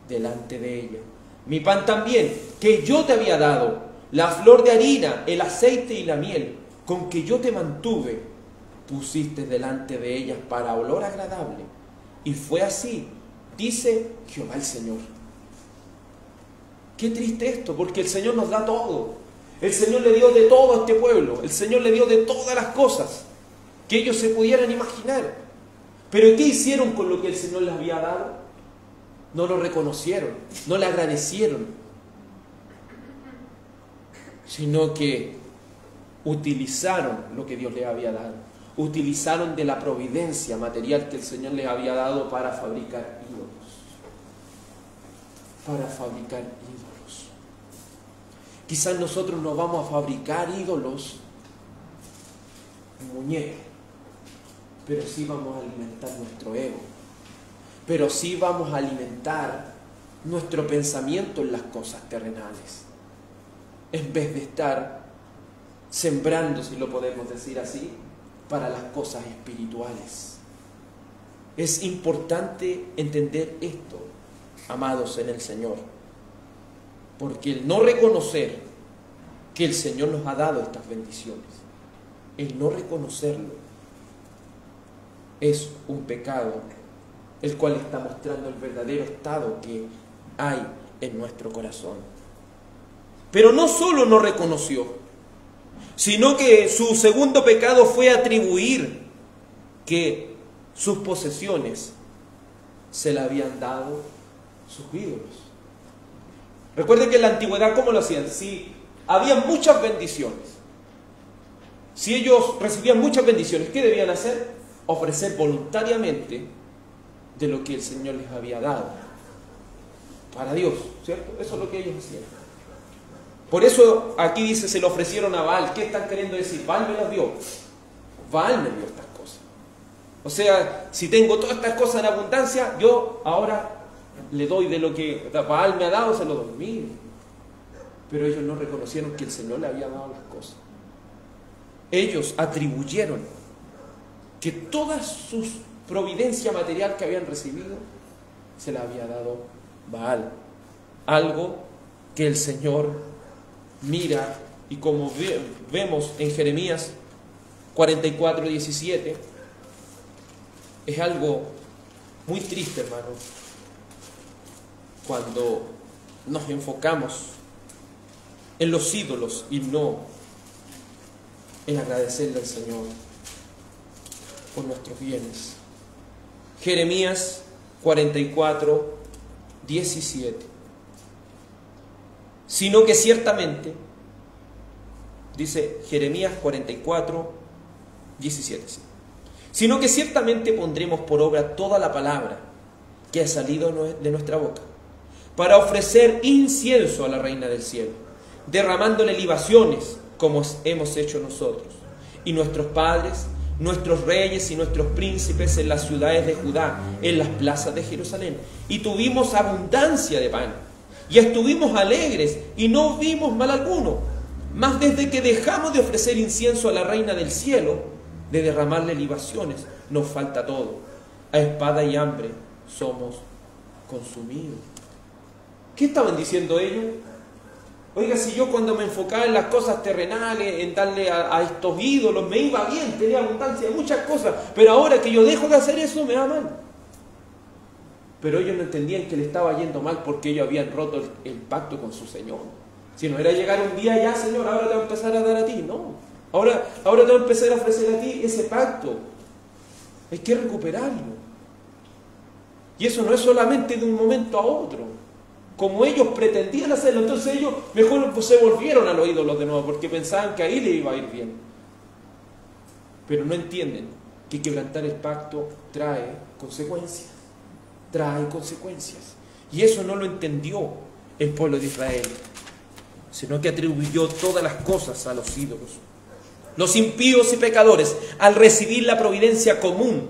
delante de ella. Mi pan también, que yo te había dado, la flor de harina, el aceite y la miel, con que yo te mantuve, pusiste delante de ellas para olor agradable. Y fue así, dice Jehová el Señor. Qué triste esto, porque el Señor nos da todo. El Señor le dio de todo a este pueblo. El Señor le dio de todas las cosas que ellos se pudieran imaginar. Pero ¿qué hicieron con lo que el Señor les había dado? No lo reconocieron, no le agradecieron, sino que utilizaron lo que Dios les había dado. Utilizaron de la providencia material que el Señor les había dado para fabricar ídolos. Para fabricar ídolos. Quizás nosotros no vamos a fabricar ídolos en muñecos, pero sí vamos a alimentar nuestro ego. Pero sí vamos a alimentar nuestro pensamiento en las cosas terrenales, en vez de estar sembrando, si lo podemos decir así, para las cosas espirituales. Es importante entender esto, amados en el Señor, porque el no reconocer que el Señor nos ha dado estas bendiciones, el no reconocerlo, es un pecado, el cual está mostrando el verdadero estado que hay en nuestro corazón. Pero no solo no reconoció, sino que su segundo pecado fue atribuir que sus posesiones se le habían dado sus ídolos. Recuerden que en la antigüedad, ¿cómo lo hacían? Si había muchas bendiciones, si ellos recibían muchas bendiciones, ¿qué debían hacer? Ofrecer voluntariamente de lo que el Señor les había dado para Dios, ¿cierto? Eso es lo que ellos hacían. Por eso aquí dice, se lo ofrecieron a Baal. ¿Qué están queriendo decir? Baal me las dio. Baal me dio estas cosas. O sea, si tengo todas estas cosas en abundancia, yo ahora le doy de lo que Baal me ha dado, se lo doy mío. Pero ellos no reconocieron que el Señor le había dado las cosas. Ellos atribuyeron que todas sus providencia material que habían recibido se la había dado Baal. Algo que el Señor mira, y como vemos en Jeremías 44:17, es algo muy triste, hermano, cuando nos enfocamos en los ídolos y no en agradecerle al Señor por nuestros bienes. Jeremías 44:17. Sino que ciertamente, dice Jeremías 44:17, sí. Sino que ciertamente pondremos por obra toda la palabra que ha salido de nuestra boca, para ofrecer incienso a la Reina del Cielo, derramándole libaciones como hemos hecho nosotros y nuestros padres nuestros reyes y nuestros príncipes en las ciudades de Judá, en las plazas de Jerusalén. Y tuvimos abundancia de pan, y estuvimos alegres, y no vimos mal alguno. Mas desde que dejamos de ofrecer incienso a la reina del cielo, de derramarle libaciones, nos falta todo. A espada y hambre somos consumidos. ¿Qué estaban diciendo ellos? Oiga, si yo cuando me enfocaba en las cosas terrenales, en darle a estos ídolos, me iba bien, tenía abundancia de muchas cosas, pero ahora que yo dejo de hacer eso, me va mal. Pero ellos no entendían que le estaba yendo mal porque ellos habían roto el pacto con su Señor. Si no era llegar un día, ya Señor, ahora te voy a empezar a dar a ti, no. Ahora te voy a empezar a ofrecer a ti ese pacto. Hay que recuperarlo. Y eso no es solamente de un momento a otro, como ellos pretendían hacerlo. Entonces ellos mejor se volvieron a los ídolos de nuevo, porque pensaban que ahí le iba a ir bien. Pero no entienden que quebrantar el pacto trae consecuencias. Trae consecuencias. Y eso no lo entendió el pueblo de Israel, sino que atribuyó todas las cosas a los ídolos. Los impíos y pecadores, al recibir la providencia común,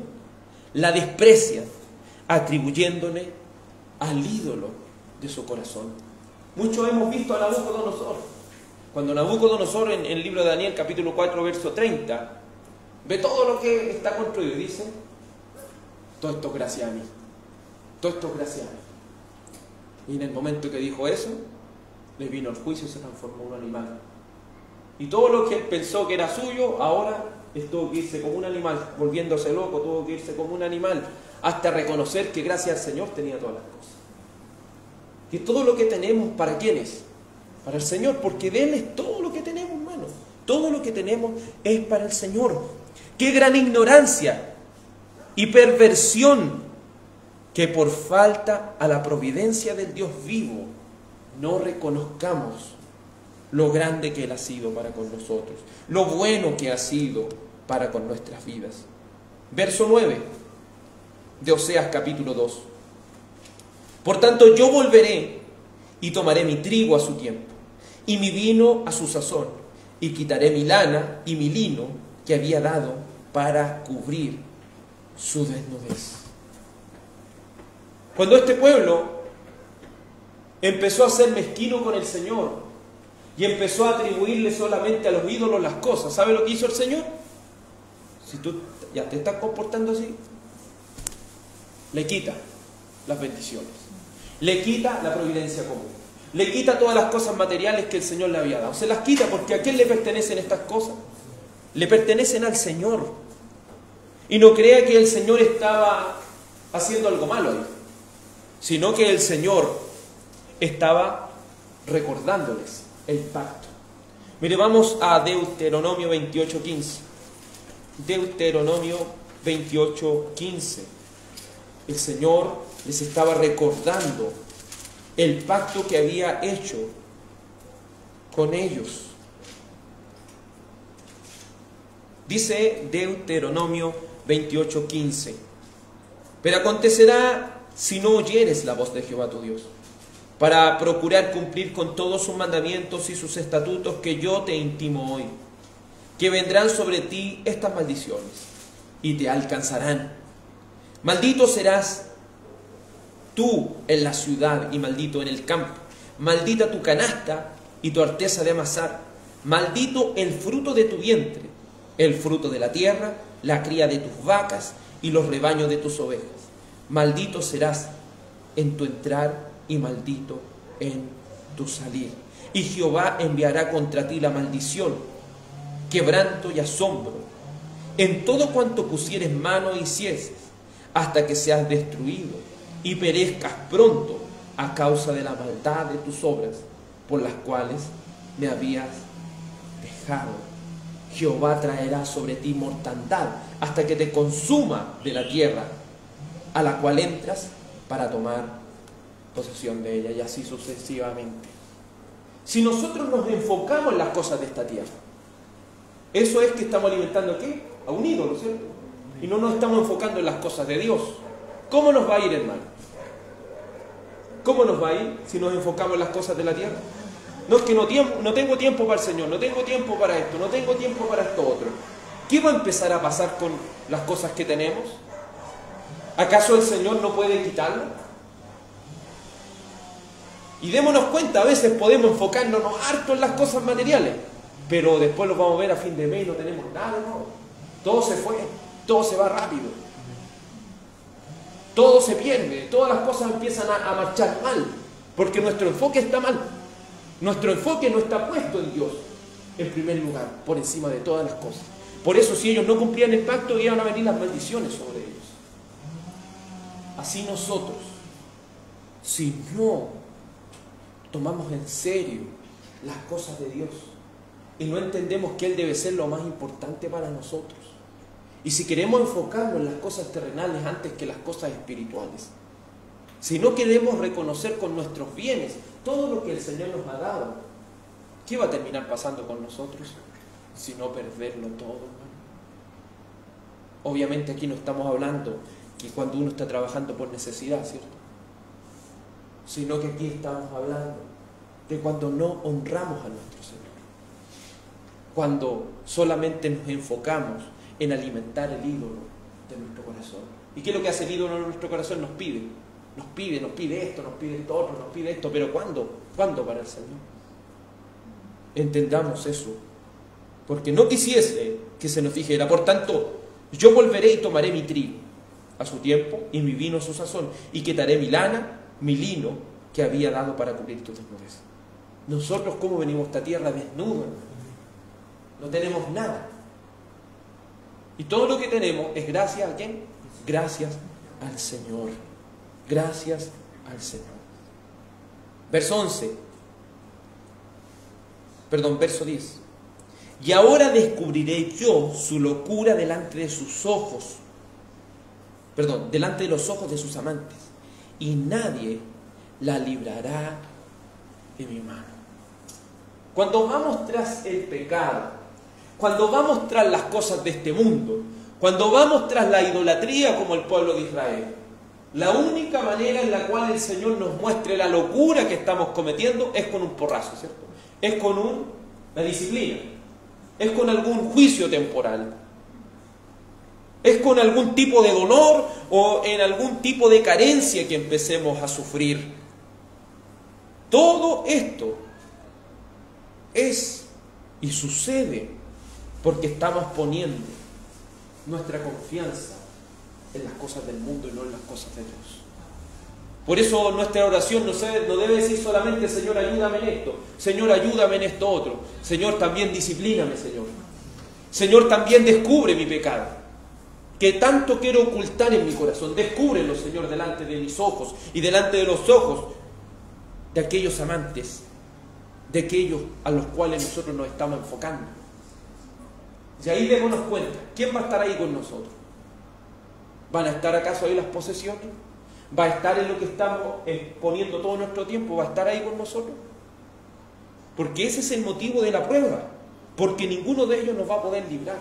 la desprecian, atribuyéndole al ídolo de su corazón. Muchos hemos visto a Nabucodonosor. Cuando Nabucodonosor en el libro de Daniel, capítulo 4, verso 30, ve todo lo que está construido y dice: todo esto es gracias a mí. Todo esto es gracias a mí. Y en el momento que dijo eso, le vino el juicio y se transformó en un animal. Y todo lo que él pensó que era suyo, ahora tuvo que irse como un animal, volviéndose loco, tuvo que irse como un animal, hasta reconocer que gracias al Señor tenía todas las cosas. Y todo lo que tenemos, ¿para quién es? Para el Señor, porque de Él es todo lo que tenemos, hermano. Todo lo que tenemos es para el Señor. ¡Qué gran ignorancia y perversión que por falta a la providencia del Dios vivo no reconozcamos lo grande que Él ha sido para con nosotros, lo bueno que ha sido para con nuestras vidas! Verso 9 de Oseas capítulo 2. Por tanto, yo volveré y tomaré mi trigo a su tiempo, y mi vino a su sazón, y quitaré mi lana y mi lino que había dado para cubrir su desnudez. Cuando este pueblo empezó a ser mezquino con el Señor y empezó a atribuirle solamente a los ídolos las cosas, ¿sabe lo que hizo el Señor? Si tú ya te estás comportando así, le quita las bendiciones, le quita la providencia común, le quita todas las cosas materiales que el Señor le había dado. Se las quita porque ¿a quién le pertenecen estas cosas? Le pertenecen al Señor. Y no crea que el Señor estaba haciendo algo malo ahí, sino que el Señor estaba recordándoles el pacto. Mire, vamos a Deuteronomio 28:15. Deuteronomio 28:15. El Señor les estaba recordando el pacto que había hecho con ellos. Dice Deuteronomio 28:15: pero acontecerá, si no oyeres la voz de Jehová tu Dios, para procurar cumplir con todos sus mandamientos y sus estatutos que yo te intimo hoy, que vendrán sobre ti estas maldiciones y te alcanzarán. Maldito serás tú en la ciudad y maldito en el campo. Maldita tu canasta y tu arteza de amasar. Maldito el fruto de tu vientre, el fruto de la tierra, la cría de tus vacas y los rebaños de tus ovejas. Maldito serás en tu entrar y maldito en tu salir. Y Jehová enviará contra ti la maldición, quebranto y asombro en todo cuanto pusieres mano y hicieses, hasta que seas destruido y perezcas pronto a causa de la maldad de tus obras, por las cuales me habías dejado. Jehová traerá sobre ti mortandad hasta que te consuma de la tierra a la cual entras para tomar posesión de ella, y así sucesivamente. Si nosotros nos enfocamos en las cosas de esta tierra, eso es que estamos alimentando ¿qué? A un ídolo, ¿cierto? Y no nos estamos enfocando en las cosas de Dios. ¿Cómo nos va a ir, hermano? ¿Cómo nos va a ir si nos enfocamos en las cosas de la tierra? No es que no tengo tiempo para el Señor, no tengo tiempo para esto, no tengo tiempo para esto otro. ¿qué va a empezar a pasar con las cosas que tenemos? ¿Acaso el Señor no puede quitarlo? Y démonos cuenta, a veces podemos enfocarnos harto en las cosas materiales, pero después los vamos a ver a fin de mes y no tenemos nada, no. Todo se fue, todo se va rápido. Todo se pierde, todas las cosas empiezan a marchar mal, porque nuestro enfoque está mal. Nuestro enfoque no está puesto en Dios, en primer lugar, por encima de todas las cosas. Por eso, si ellos no cumplían el pacto, iban a venir las maldiciones sobre ellos. Así nosotros, si no tomamos en serio las cosas de Dios y no entendemos que Él debe ser lo más importante para nosotros, y si queremos enfocarnos en las cosas terrenales antes que las cosas espirituales, si no queremos reconocer con nuestros bienes todo lo que el Señor nos ha dado, ¿qué va a terminar pasando con nosotros? Si no perderlo todo, hermano. Obviamente aquí no estamos hablando que cuando uno está trabajando por necesidad, ¿cierto? Sino que aquí estamos hablando de cuando no honramos a nuestro Señor. Cuando solamente nos enfocamos en alimentar el ídolo de nuestro corazón. ¿Y qué es lo que hace el ídolo de nuestro corazón? Nos pide esto, nos pide esto otro, nos pide esto, pero ¿cuándo? ¿Cuándo para el Señor? Entendamos eso, porque no quisiese que se nos dijera, por tanto, yo volveré y tomaré mi trigo a su tiempo y mi vino a su sazón, y quitaré mi lana, mi lino que había dado para cubrir tu desnudez. Nosotros, ¿cómo venimos a esta tierra? Desnudos, no tenemos nada. Y todo lo que tenemos es gracias a ¿quién? Gracias al Señor. Gracias al Señor. Verso 10. Y ahora descubriré yo su locura delante de sus ojos. Delante de los ojos de sus amantes. Y nadie la librará de mi mano. Cuando vamos tras el pecado, cuando vamos tras las cosas de este mundo, cuando vamos tras la idolatría como el pueblo de Israel, la única manera en la cual el Señor nos muestre la locura que estamos cometiendo es con un porrazo, ¿cierto? Es con una disciplina, es con algún juicio temporal, es con algún tipo de dolor o en algún tipo de carencia que empecemos a sufrir. Todo esto es y sucede porque estamos poniendo nuestra confianza en las cosas del mundo y no en las cosas de Dios. Por eso nuestra oración no debe decir solamente Señor, ayúdame en esto, Señor, ayúdame en esto otro, Señor, también disciplíname, Señor. Señor, también descubre mi pecado, que tanto quiero ocultar en mi corazón. Descúbrelo, Señor, delante de mis ojos y delante de los ojos de aquellos amantes, de aquellos a los cuales nosotros nos estamos enfocando. Y ahí démonos cuenta, ¿quién va a estar ahí con nosotros? ¿Van a estar acaso ahí las posesiones? ¿Va a estar en lo que estamos poniendo todo nuestro tiempo? ¿Va a estar ahí con nosotros? Porque ese es el motivo de la prueba. Porque ninguno de ellos nos va a poder librar.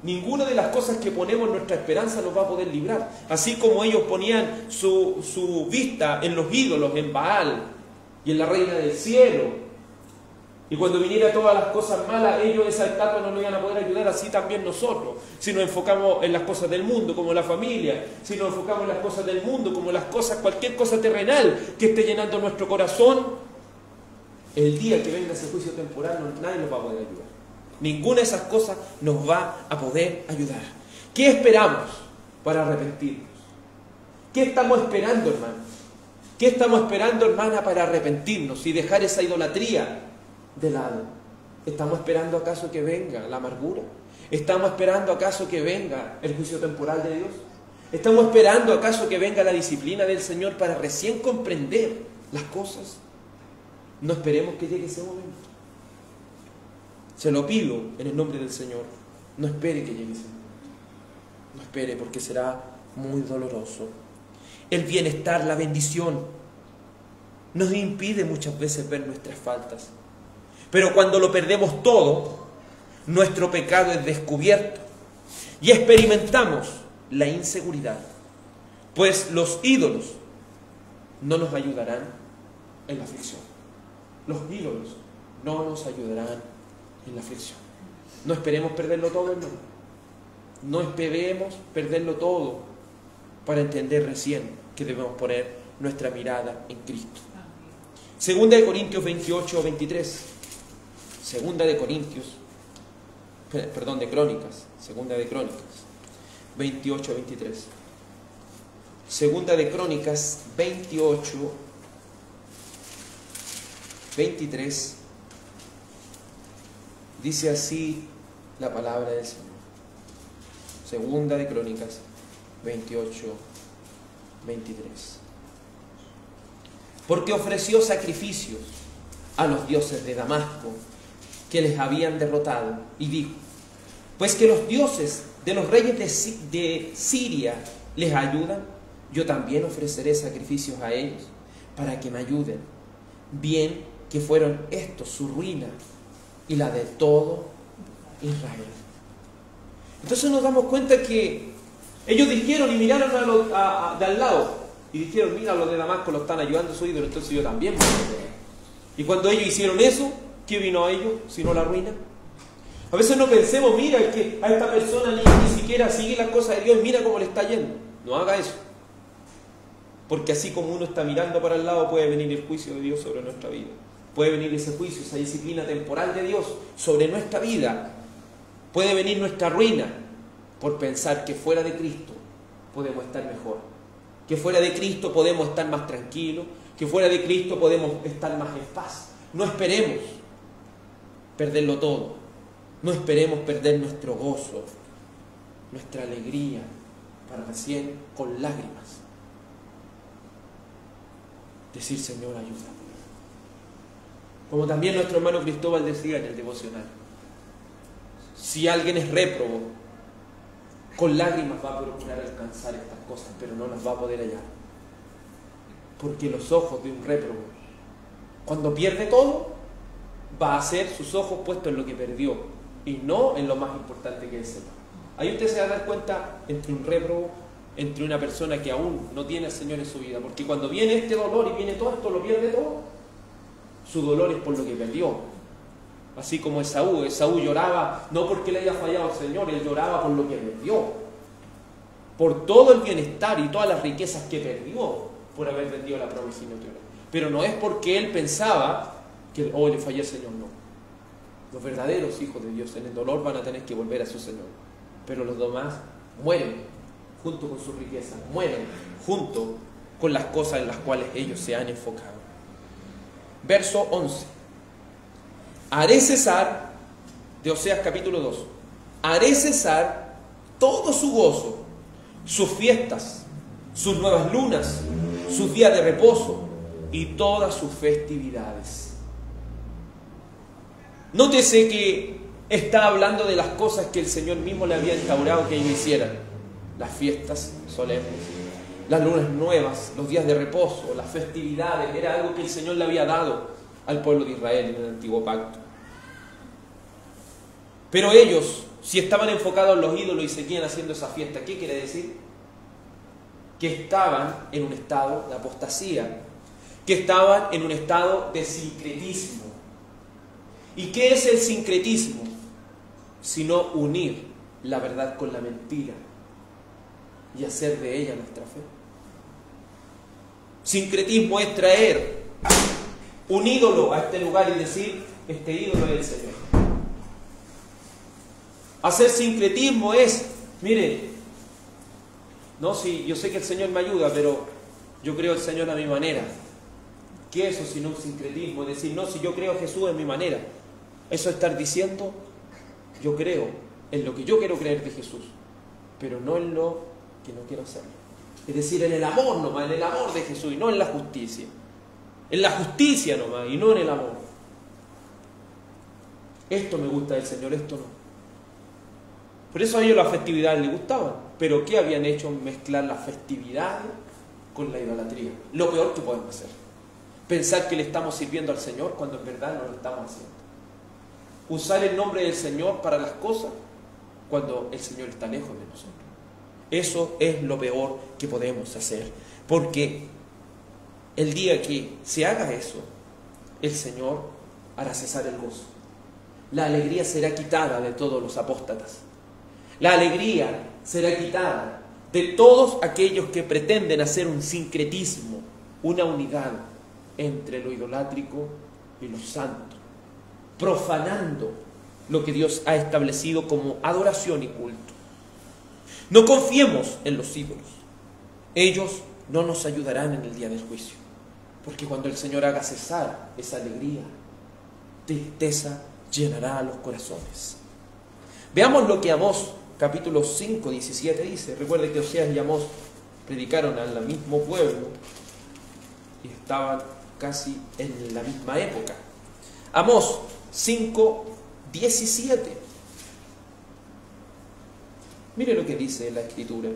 Ninguna de las cosas que ponemos nuestra esperanza nos va a poder librar. Así como ellos ponían su vista en los ídolos, en Baal y en la reina del cielo. Y cuando viniera todas las cosas malas, ellos esa estatua no nos iban a poder ayudar, así también nosotros. Si nos enfocamos en las cosas del mundo, como la familia, si nos enfocamos en las cosas del mundo, como las cosas, cualquier cosa terrenal que esté llenando nuestro corazón, el día que venga ese juicio temporal, nadie nos va a poder ayudar. Ninguna de esas cosas nos va a poder ayudar. ¿Qué esperamos para arrepentirnos? ¿Qué estamos esperando, hermano? ¿Qué estamos esperando, hermana, para arrepentirnos y dejar esa idolatría de lado? ¿Estamos esperando acaso que venga la amargura? ¿Estamos esperando acaso que venga el juicio temporal de Dios? ¿Estamos esperando acaso que venga la disciplina del Señor para recién comprender las cosas? No esperemos que llegue ese momento. Se lo pido en el nombre del Señor. No espere que llegue ese momento. No espere, porque será muy doloroso. El bienestar, la bendición, nos impide muchas veces ver nuestras faltas. Pero cuando lo perdemos todo, nuestro pecado es descubierto y experimentamos la inseguridad, pues los ídolos no nos ayudarán en la aflicción. Los ídolos no nos ayudarán en la aflicción. No esperemos perderlo todo, hermano. No esperemos perderlo todo para entender recién que debemos poner nuestra mirada en Cristo. Segunda de Corintios 28, 23. Segunda de Crónicas. Segunda de Crónicas 28, 23. Segunda de Crónicas 28, 23. Dice así la palabra del Señor. Segunda de Crónicas 28, 23. Porque ofreció sacrificios a los dioses de Damasco que les habían derrotado, y dijo: pues que los dioses de los reyes de Siria les ayudan, yo también ofreceré sacrificios a ellos para que me ayuden. Bien que fueron estos su ruina y la de todo Israel. Entonces nos damos cuenta que ellos dijeron y miraron de al lado y dijeron: mira, los de Damasco lo están ayudando a su ídolo, entonces yo también voy a hacer. Y cuando ellos hicieron eso, ¿qué vino a ellos sino la ruina? A veces no pensemos: mira, es que a esta persona ni siquiera sigue las cosas de Dios, mira cómo le está yendo. No haga eso. Porque así como uno está mirando para el lado, puede venir el juicio de Dios sobre nuestra vida. Puede venir ese juicio, esa disciplina temporal de Dios sobre nuestra vida. Puede venir nuestra ruina por pensar que fuera de Cristo podemos estar mejor. Que fuera de Cristo podemos estar más tranquilos. Que fuera de Cristo podemos estar más en paz. No esperemos perderlo todo. No esperemos perder nuestro gozo, nuestra alegría, para recién con lágrimas decir: Señor, ayúdame. Como también nuestro hermano Cristóbal decía en el devocional: si alguien es réprobo, con lágrimas va a procurar alcanzar estas cosas, pero no las va a poder hallar. Porque los ojos de un réprobo, cuando pierde todo, va a ser sus ojos puestos en lo que perdió y no en lo más importante que es el Señor. Ahí usted se va a dar cuenta entre un réprobo, entre una persona que aún no tiene al Señor en su vida. Porque cuando viene este dolor y viene todo esto, lo pierde todo. Su dolor es por lo que perdió. Así como Esaú lloraba no porque le haya fallado al Señor, él lloraba por lo que perdió. Por todo el bienestar y todas las riquezas que perdió por haber vendido la primogenitura. Pero no es porque él pensaba que le falló al Señor, no. Los verdaderos hijos de Dios en el dolor van a tener que volver a su Señor. Pero los demás mueren junto con su riqueza, mueren junto con las cosas en las cuales ellos se han enfocado. Verso 11. Haré cesar, de Oseas capítulo 2, haré cesar todo su gozo, sus fiestas, sus nuevas lunas, sus días de reposo y todas sus festividades. Nótese que está hablando de las cosas que el Señor mismo le había instaurado que ellos hicieran. Las fiestas solemnes, las lunas nuevas, los días de reposo, las festividades. Era algo que el Señor le había dado al pueblo de Israel en el antiguo pacto. Pero ellos, si estaban enfocados en los ídolos y seguían haciendo esa fiesta, ¿qué quiere decir? Que estaban en un estado de apostasía, que estaban en un estado de sincretismo. ¿Y qué es el sincretismo? Sino unir la verdad con la mentira y hacer de ella nuestra fe. Sincretismo es traer un ídolo a este lugar y decir: este ídolo es el Señor. Hacer sincretismo es: mire, no, sí, yo sé que el Señor me ayuda, pero yo creo el Señor a mi manera. ¿Qué es eso sino un sincretismo? Es decir, no, si yo creo a Jesús en mi manera. Eso es estar diciendo: yo creo en lo que yo quiero creer de Jesús, pero no en lo que no quiero hacerlo. Es decir, en el amor nomás, en el amor de Jesús y no en la justicia. En la justicia nomás y no en el amor. Esto me gusta del Señor, esto no. Por eso a ellos las festividades les gustaban. Pero ¿qué habían hecho? Mezclar las festividades con la idolatría. Lo peor que podemos hacer. Pensar que le estamos sirviendo al Señor cuando en verdad no lo estamos haciendo. Usar el nombre del Señor para las cosas cuando el Señor está lejos de nosotros. Eso es lo peor que podemos hacer. Porque el día que se haga eso, el Señor hará cesar el gozo. la alegría será quitada de todos los apóstatas. La alegría será quitada de todos aquellos que pretenden hacer un sincretismo, una unidad entre lo idolátrico y lo santo, profanando lo que Dios ha establecido como adoración y culto. No confiemos en los ídolos. Ellos no nos ayudarán en el día del juicio, porque cuando el Señor haga cesar esa alegría, tristeza llenará a los corazones. Veamos lo que Amós capítulo 5, 17 dice. Recuerde que Oseas y Amós predicaron al mismo pueblo y estaban casi en la misma época. Amós 5, 17. Mire lo que dice la Escritura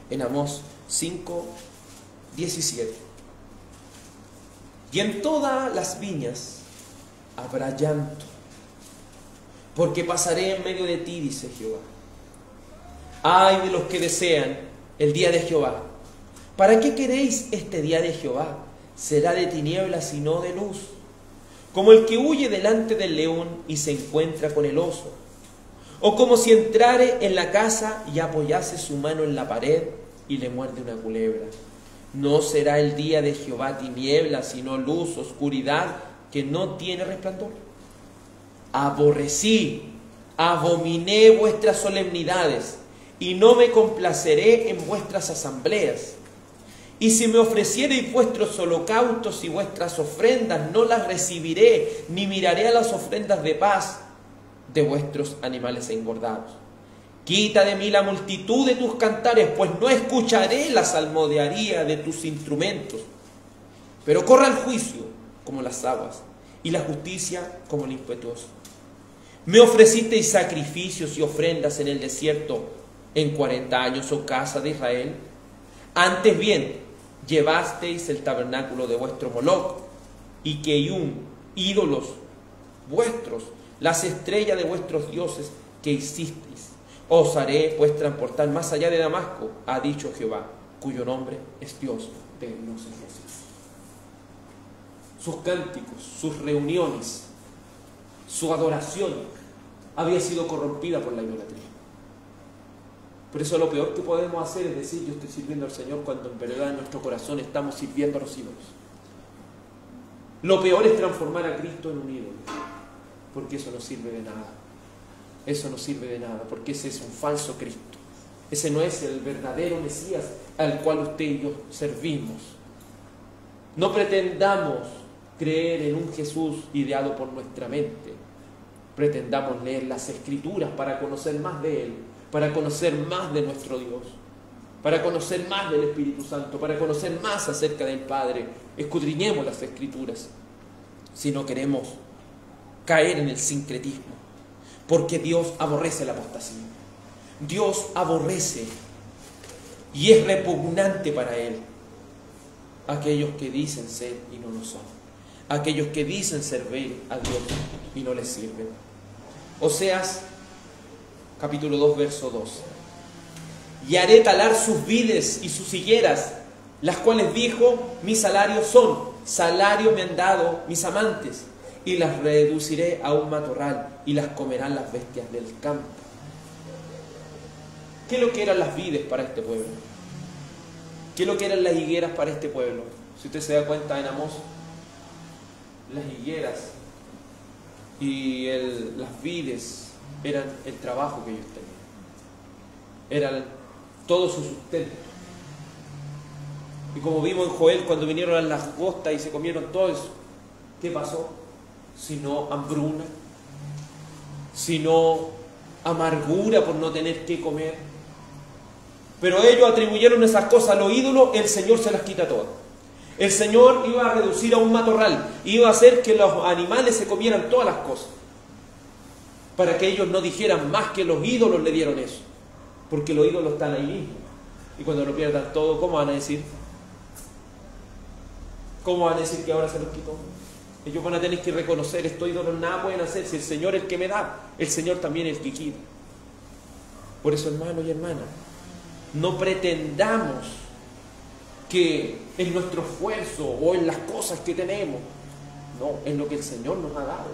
en Amós 5, 17. Y en todas las viñas habrá llanto, porque pasaré en medio de ti, dice Jehová. Ay de los que desean el día de Jehová. ¿Para qué queréis este día de Jehová? Será de tinieblas y no de luz, como el que huye delante del león y se encuentra con el oso, o como si entrare en la casa y apoyase su mano en la pared y le muerde una culebra. No será el día de Jehová tinieblas, sino luz, oscuridad, que no tiene resplandor. Aborrecí, abominé vuestras solemnidades, y no me complaceré en vuestras asambleas. Y si me ofreciereis vuestros holocaustos y vuestras ofrendas, no las recibiré, ni miraré a las ofrendas de paz de vuestros animales engordados. Quita de mí la multitud de tus cantares, pues no escucharé la salmodiaría de tus instrumentos. Pero corra el juicio como las aguas, y la justicia como el impetuoso. Me ofrecisteis sacrificios y ofrendas en el desierto en 40 años, oh casa de Israel. Antes bien, llevasteis el tabernáculo de vuestro Moloc, y Keium, ídolos vuestros, las estrellas de vuestros dioses que hicisteis. Os haré pues transportar más allá de Damasco, ha dicho Jehová, cuyo nombre es Dios de los ejércitos. Sus cánticos, sus reuniones, su adoración había sido corrompida por la idolatría. Por eso lo peor que podemos hacer es decir, yo estoy sirviendo al Señor, cuando en verdad en nuestro corazón estamos sirviendo a los ídolos. Lo peor es transformar a Cristo en un ídolo, porque eso no sirve de nada. Eso no sirve de nada, porque ese es un falso Cristo. Ese no es el verdadero Mesías al cual usted y yo servimos. No pretendamos creer en un Jesús ideado por nuestra mente. Pretendamos leer las Escrituras para conocer más de Él, para conocer más de nuestro Dios, para conocer más del Espíritu Santo, para conocer más acerca del Padre. Escudriñemos las Escrituras si no queremos caer en el sincretismo, porque Dios aborrece la apostasía. Dios aborrece y es repugnante para Él aquellos que dicen ser y no lo son, aquellos que dicen servir a Dios y no les sirven. Oseas capítulo 2, verso 2. Y haré talar sus vides y sus higueras, las cuales dijo, mi salario son, salario me han dado mis amantes, y las reduciré a un matorral, y las comerán las bestias del campo. ¿Qué es lo que eran las vides para este pueblo? ¿Qué es lo que eran las higueras para este pueblo? Si usted se da cuenta en Amós, las higueras y las vides eran el trabajo que ellos tenían, eran todo su sustento. Y como vimos en Joel, cuando vinieron las langostas y se comieron todo eso, ¿qué pasó? Sino hambruna, sino amargura por no tener que comer. Pero ellos atribuyeron esas cosas a los ídolos, el Señor se las quita todas. El Señor iba a reducir a un matorral, iba a hacer que los animales se comieran todas las cosas, para que ellos no dijeran más que los ídolos le dieron eso, porque los ídolos están ahí mismo. Y cuando lo pierdan todo, ¿cómo van a decir? ¿Cómo van a decir que ahora se los quitó? Ellos van a tener que reconocer, estos ídolos nada pueden hacer, si el Señor es el que me da, el Señor también es el que quita. Por eso, hermanos y hermanas, no pretendamos que en nuestro esfuerzo o en las cosas que tenemos, no, en lo que el Señor nos ha dado.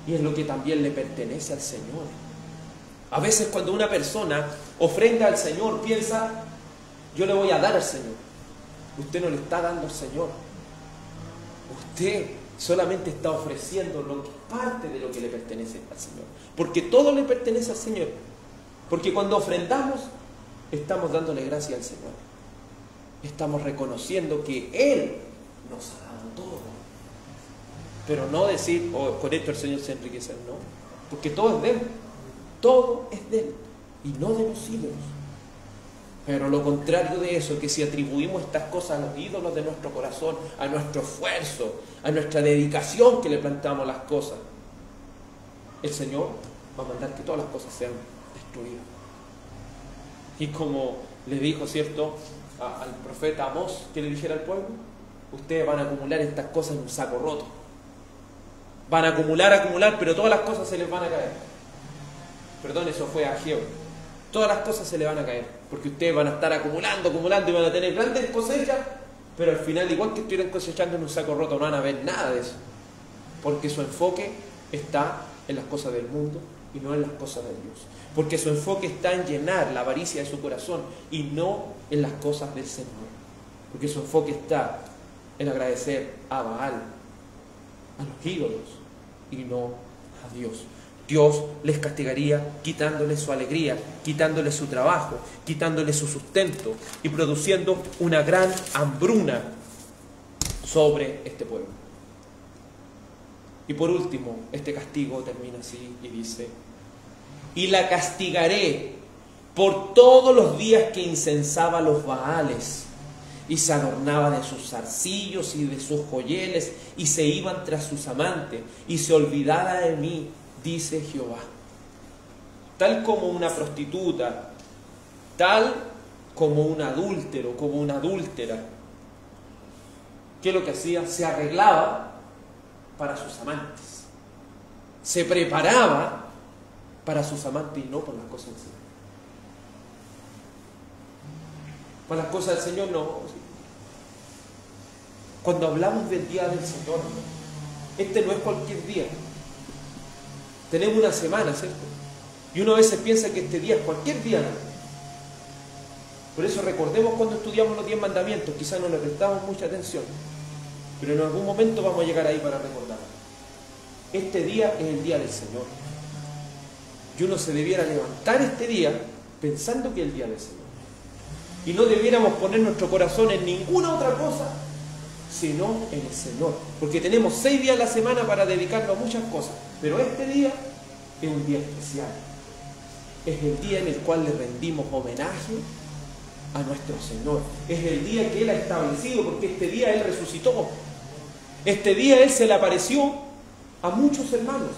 y es lo que también le pertenece al Señor. A veces cuando una persona ofrenda al Señor, piensa, yo le voy a dar al Señor. Usted no le está dando al Señor. Usted solamente está ofreciendo parte de lo que le pertenece al Señor. Porque todo le pertenece al Señor. Porque cuando ofrendamos, estamos dándole gracias al Señor. Estamos reconociendo que Él nos ha dado todo. Pero no decir, con esto el Señor se enriquece, no. Porque todo es de Él. Todo es de Él. Y no de los ídolos. Pero lo contrario de eso, que si atribuimos estas cosas a los ídolos de nuestro corazón, a nuestro esfuerzo, a nuestra dedicación que le plantamos las cosas, el Señor va a mandar que todas las cosas sean destruidas. Y como le dijo, ¿cierto?, al profeta Amós, que le dijera al pueblo, ustedes van a acumular estas cosas en un saco roto. Van a acumular, pero todas las cosas se les van a caer. Perdón, eso fue a Ageo. Todas las cosas se les van a caer, porque ustedes van a estar acumulando y van a tener grandes cosechas, pero al final, igual que estuvieran cosechando en un saco roto, no van a ver nada de eso, porque su enfoque está en las cosas del mundo y no en las cosas de Dios, porque su enfoque está en llenar la avaricia de su corazón y no en las cosas del Señor, porque su enfoque está en agradecer a Baal, a los ídolos y no a Dios. Dios les castigaría quitándole su alegría, quitándole su trabajo, quitándole su sustento y produciendo una gran hambruna sobre este pueblo. Y por último, este castigo termina así y dice: y la castigaré por todos los días que incensaba los Baales y se adornaba de sus zarcillos y de sus joyeles y se iban tras sus amantes y se olvidara de mí, dice Jehová. Tal como una prostituta, tal como un adúltero, como una adúltera, ¿qué es lo que hacía? Se arreglaba para sus amantes, se preparaba para sus amantes y no por las cosas del Señor. Para las cosas del Señor no. Cuando hablamos del día del Señor, este no es cualquier día. Tenemos una semana, ¿cierto? Y uno a veces piensa que este día es cualquier día, ¿no? Por eso recordemos cuando estudiamos los 10 mandamientos, quizás no le prestamos mucha atención, pero en algún momento vamos a llegar ahí para recordar. Este día es el día del Señor. Y uno se debiera levantar este día pensando que es el día del Señor. Y no debiéramos poner nuestro corazón en ninguna otra cosa, sino en el Señor. Porque tenemos 6 días a la semana para dedicarnos a muchas cosas. Pero este día es un día especial. Es el día en el cual le rendimos homenaje a nuestro Señor. Es el día que Él ha establecido, porque este día Él resucitó. Este día Él se le apareció a muchos hermanos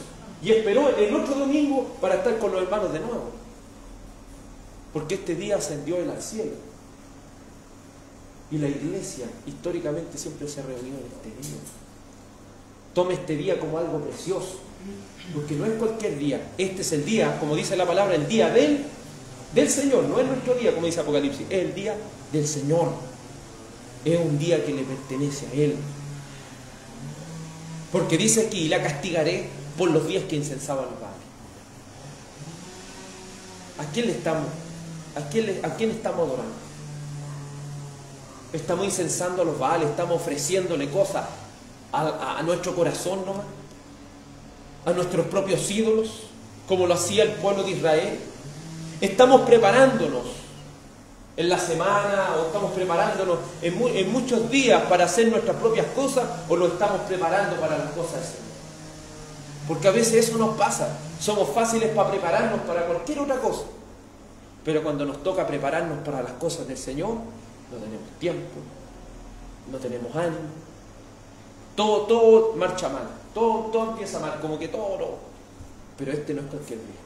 y esperó el otro domingo para estar con los hermanos de nuevo. Porque este día ascendió Él al cielo. Y la iglesia históricamente siempre se ha reunido en este día. Tome este día como algo precioso, porque no es cualquier día. Este es el día, como dice la palabra, el día del Señor. No es nuestro día, como dice Apocalipsis, es el día del Señor. Es un día que le pertenece a Él. Porque dice aquí, la castigaré por los días que incensaba los Baales. ¿A quién le estamos? ¿A quién estamos adorando? Estamos incensando a los Baales, estamos ofreciéndole cosas a nuestro corazón nomás, a nuestros propios ídolos, como lo hacía el pueblo de Israel. Estamos preparándonos en la semana, o estamos preparándonos en muchos días para hacer nuestras propias cosas, o lo estamos preparando para las cosas del Señor. Porque a veces eso nos pasa, somos fáciles para prepararnos para cualquier otra cosa, pero cuando nos toca prepararnos para las cosas del Señor, no tenemos tiempo, no tenemos ánimo, todo marcha mal, todo empieza mal, como que todo no. Pero este no es cualquier día.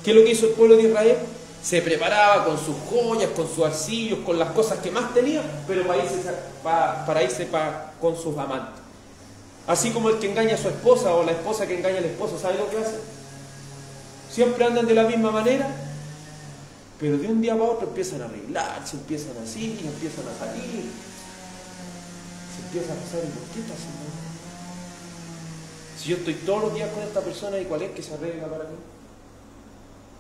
¿Qué es lo que hizo el pueblo de Israel? Se preparaba con sus joyas, con sus arcillos, con las cosas que más tenía, pero para irse con sus amantes. Así como el que engaña a su esposa o la esposa que engaña al esposo, ¿sabe lo que hace? Siempre andan de la misma manera, pero de un día para otro empiezan a arreglarse, empiezan así, empiezan a salir. Se empieza a pensar, ¿y por qué está haciendo? Si yo estoy todos los días con esta persona, ¿y cuál es que se arregla para mí?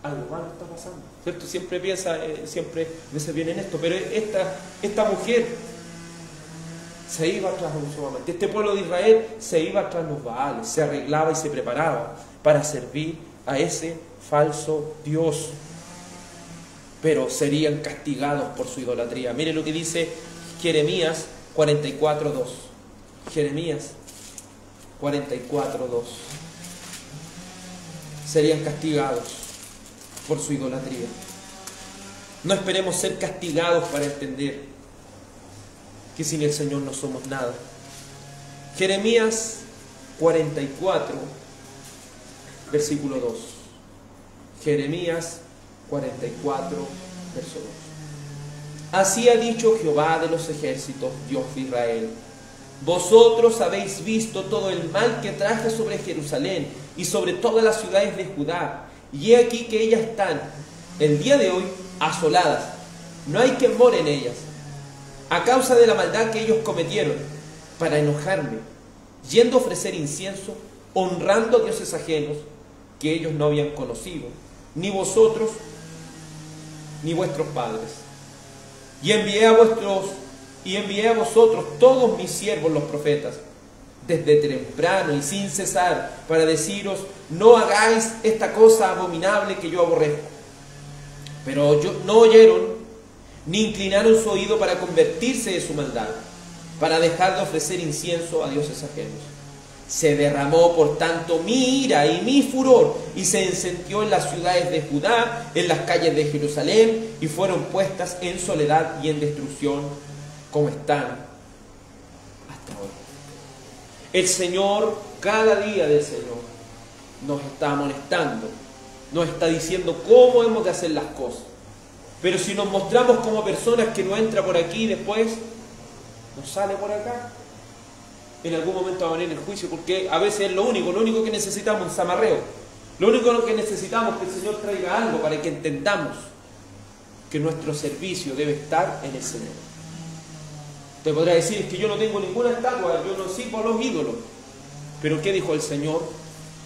Algo malo está pasando, ¿cierto? Siempre piensa, siempre a veces viene en esto, pero esta mujer se iba tras su amante. Este pueblo de Israel se iba tras los Baales, se arreglaba y se preparaba para servir a ese falso Dios, pero serían castigados por su idolatría. Mire lo que dice Jeremías 44:2. Jeremías 44:2. Serían castigados por su idolatría. No esperemos ser castigados para entender que sin el Señor no somos nada. Jeremías 44, versículo 2. Jeremías 44, verso 2. Así ha dicho Jehová de los ejércitos, Dios de Israel: vosotros habéis visto todo el mal que traje sobre Jerusalén y sobre todas las ciudades de Judá, y he aquí que ellas están el día de hoy asoladas, no hay quien more en ellas, a causa de la maldad que ellos cometieron, para enojarme, yendo a ofrecer incienso, honrando a dioses ajenos que ellos no habían conocido, ni vosotros, ni vuestros padres. Y envié a vosotros todos mis siervos los profetas, desde temprano y sin cesar, para deciros: no hagáis esta cosa abominable que yo aborrezco. Pero no oyeron, ni inclinaron su oído para convertirse de su maldad, para dejar de ofrecer incienso a dioses ajenos. Se derramó por tanto mi ira y mi furor, y se encendió en las ciudades de Judá, en las calles de Jerusalén, y fueron puestas en soledad y en destrucción, como están hasta hoy. El Señor, cada día del Señor, nos está amonestando, nos está diciendo cómo hemos de hacer las cosas. Pero si nos mostramos como personas que no entra por aquí y después nos sale por acá, en algún momento va a venir el juicio, porque a veces es lo único que necesitamos, un zamarreo. Lo único que necesitamos es que el Señor traiga algo para que entendamos que nuestro servicio debe estar en el Señor. Te podrá decir: es que yo no tengo ninguna estatua, yo no sirvo a los ídolos. Pero ¿qué dijo el Señor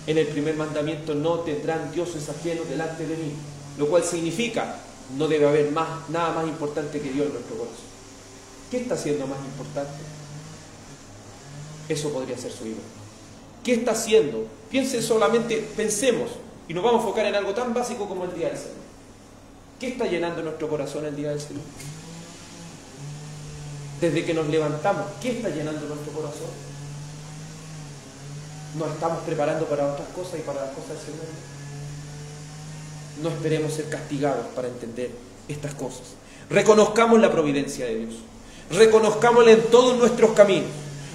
en el primer mandamiento? No tendrán dioses ajenos delante de mí. Lo cual significa: no debe haber nada más importante que Dios en nuestro corazón. ¿Qué está siendo más importante? Eso podría ser su ídolo. ¿Qué está haciendo? Pensemos, y nos vamos a enfocar en algo tan básico como el día del Señor. ¿Qué está llenando nuestro corazón el día del Señor? Desde que nos levantamos, ¿qué está llenando nuestro corazón? ¿Nos estamos preparando para otras cosas y para las cosas del Señor? No esperemos ser castigados para entender estas cosas. Reconozcamos la providencia de Dios. Reconozcámosla en todos nuestros caminos.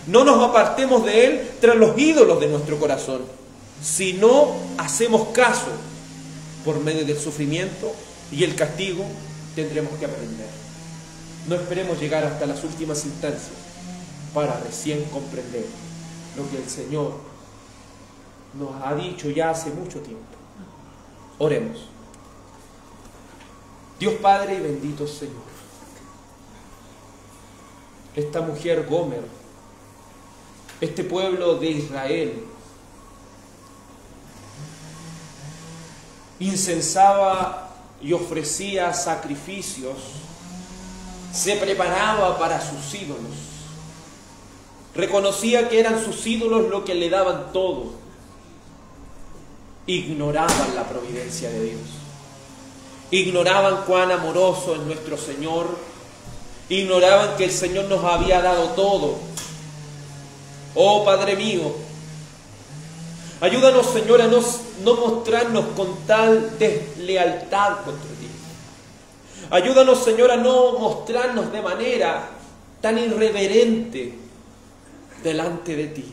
No nos apartemos de Él tras los ídolos de nuestro corazón. Si no hacemos caso, por medio del sufrimiento y el castigo, tendremos que aprender. No esperemos llegar hasta las últimas instancias para recién comprender lo que el Señor nos ha dicho ya hace mucho tiempo. Oremos. Dios Padre y bendito Señor, esta mujer Gomer, este pueblo de Israel, incensaba y ofrecía sacrificios, se preparaba para sus ídolos, reconocía que eran sus ídolos lo que le daban todo, ignoraban la providencia de Dios, ignoraban cuán amoroso es nuestro Señor, ignoraban que el Señor nos había dado todo. Oh Padre mío, ayúdanos, Señor, a no mostrarnos con tal deslealtad contra ti. Ayúdanos, Señor, a no mostrarnos de manera tan irreverente delante de ti.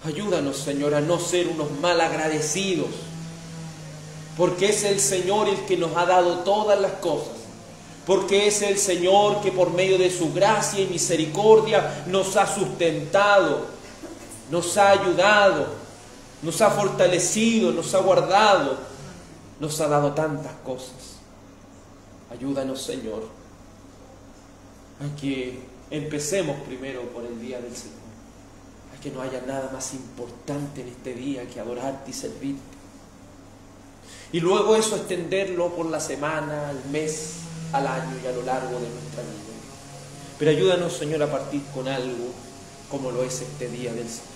Ayúdanos, Señor, a no ser unos malagradecidos, porque es el Señor el que nos ha dado todas las cosas. Porque es el Señor que por medio de su gracia y misericordia nos ha sustentado, nos ha ayudado, nos ha fortalecido, nos ha guardado, nos ha dado tantas cosas. Ayúdanos, Señor, a que empecemos primero por el día del Señor, a que no haya nada más importante en este día que adorarte y servirte. Y luego eso extenderlo por la semana, al mes, al año y a lo largo de nuestra vida. Pero ayúdanos, Señor, a partir con algo como lo es este día del Señor.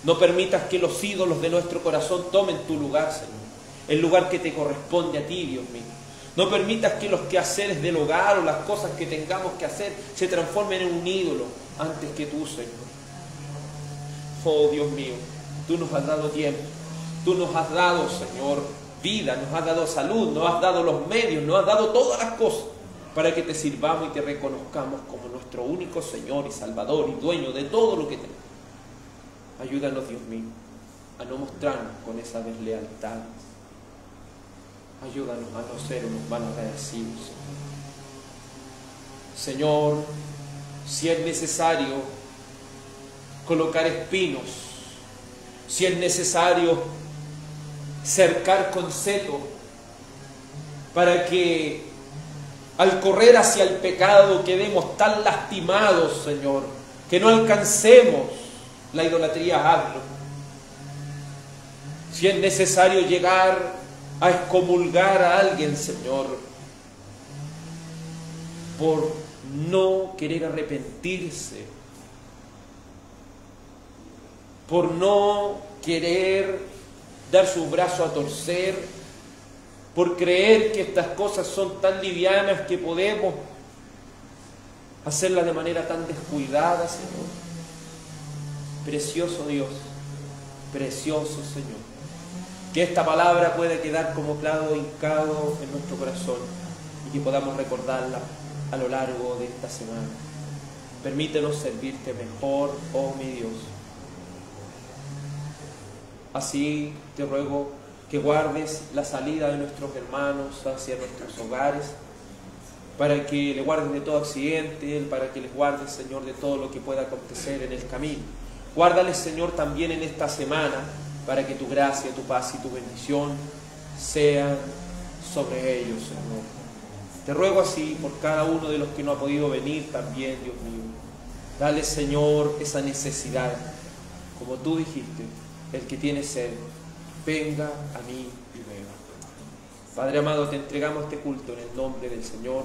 No permitas que los ídolos de nuestro corazón tomen tu lugar, Señor, el lugar que te corresponde a ti, Dios mío. No permitas que los quehaceres del hogar o las cosas que tengamos que hacer se transformen en un ídolo antes que tú, Señor. Oh, Dios mío, tú nos has dado tiempo, tú nos has dado, Señor, vida, nos has dado salud, nos has dado los medios, nos has dado todas las cosas para que te sirvamos y te reconozcamos como nuestro único Señor y Salvador y dueño de todo lo que tenemos. Ayúdanos, Dios mío, a no mostrarnos con esa deslealtad. Ayúdanos a no ser unos malagradecidos. Señor, si es necesario colocar espinos, si es necesario cercar con seto para que al correr hacia el pecado quedemos tan lastimados, Señor, que no alcancemos la idolatría, hazlo. Si es necesario llegar a excomulgar a alguien, Señor, por no querer arrepentirse, por no querer dar su brazo a torcer, por creer que estas cosas son tan livianas que podemos hacerlas de manera tan descuidada, Señor. Precioso Dios, precioso Señor, que esta palabra pueda quedar como clavo hincado en nuestro corazón y que podamos recordarla a lo largo de esta semana. Permítenos servirte mejor, oh mi Dios. Así te ruego que guardes la salida de nuestros hermanos hacia nuestros hogares, para que le guardes de todo accidente, para que les guardes, Señor, de todo lo que pueda acontecer en el camino. Guárdales, Señor, también en esta semana, para que tu gracia, tu paz y tu bendición sean sobre ellos, Señor. Te ruego así por cada uno de los que no ha podido venir también, Dios mío. Dale, Señor, esa necesidad, como tú dijiste, el que tiene sed, venga a mí y beba. Padre amado, te entregamos este culto en el nombre del Señor.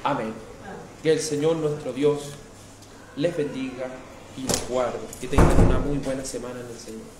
Amén. Que el Señor nuestro Dios les bendiga y los guarde. Que tengan una muy buena semana en el Señor.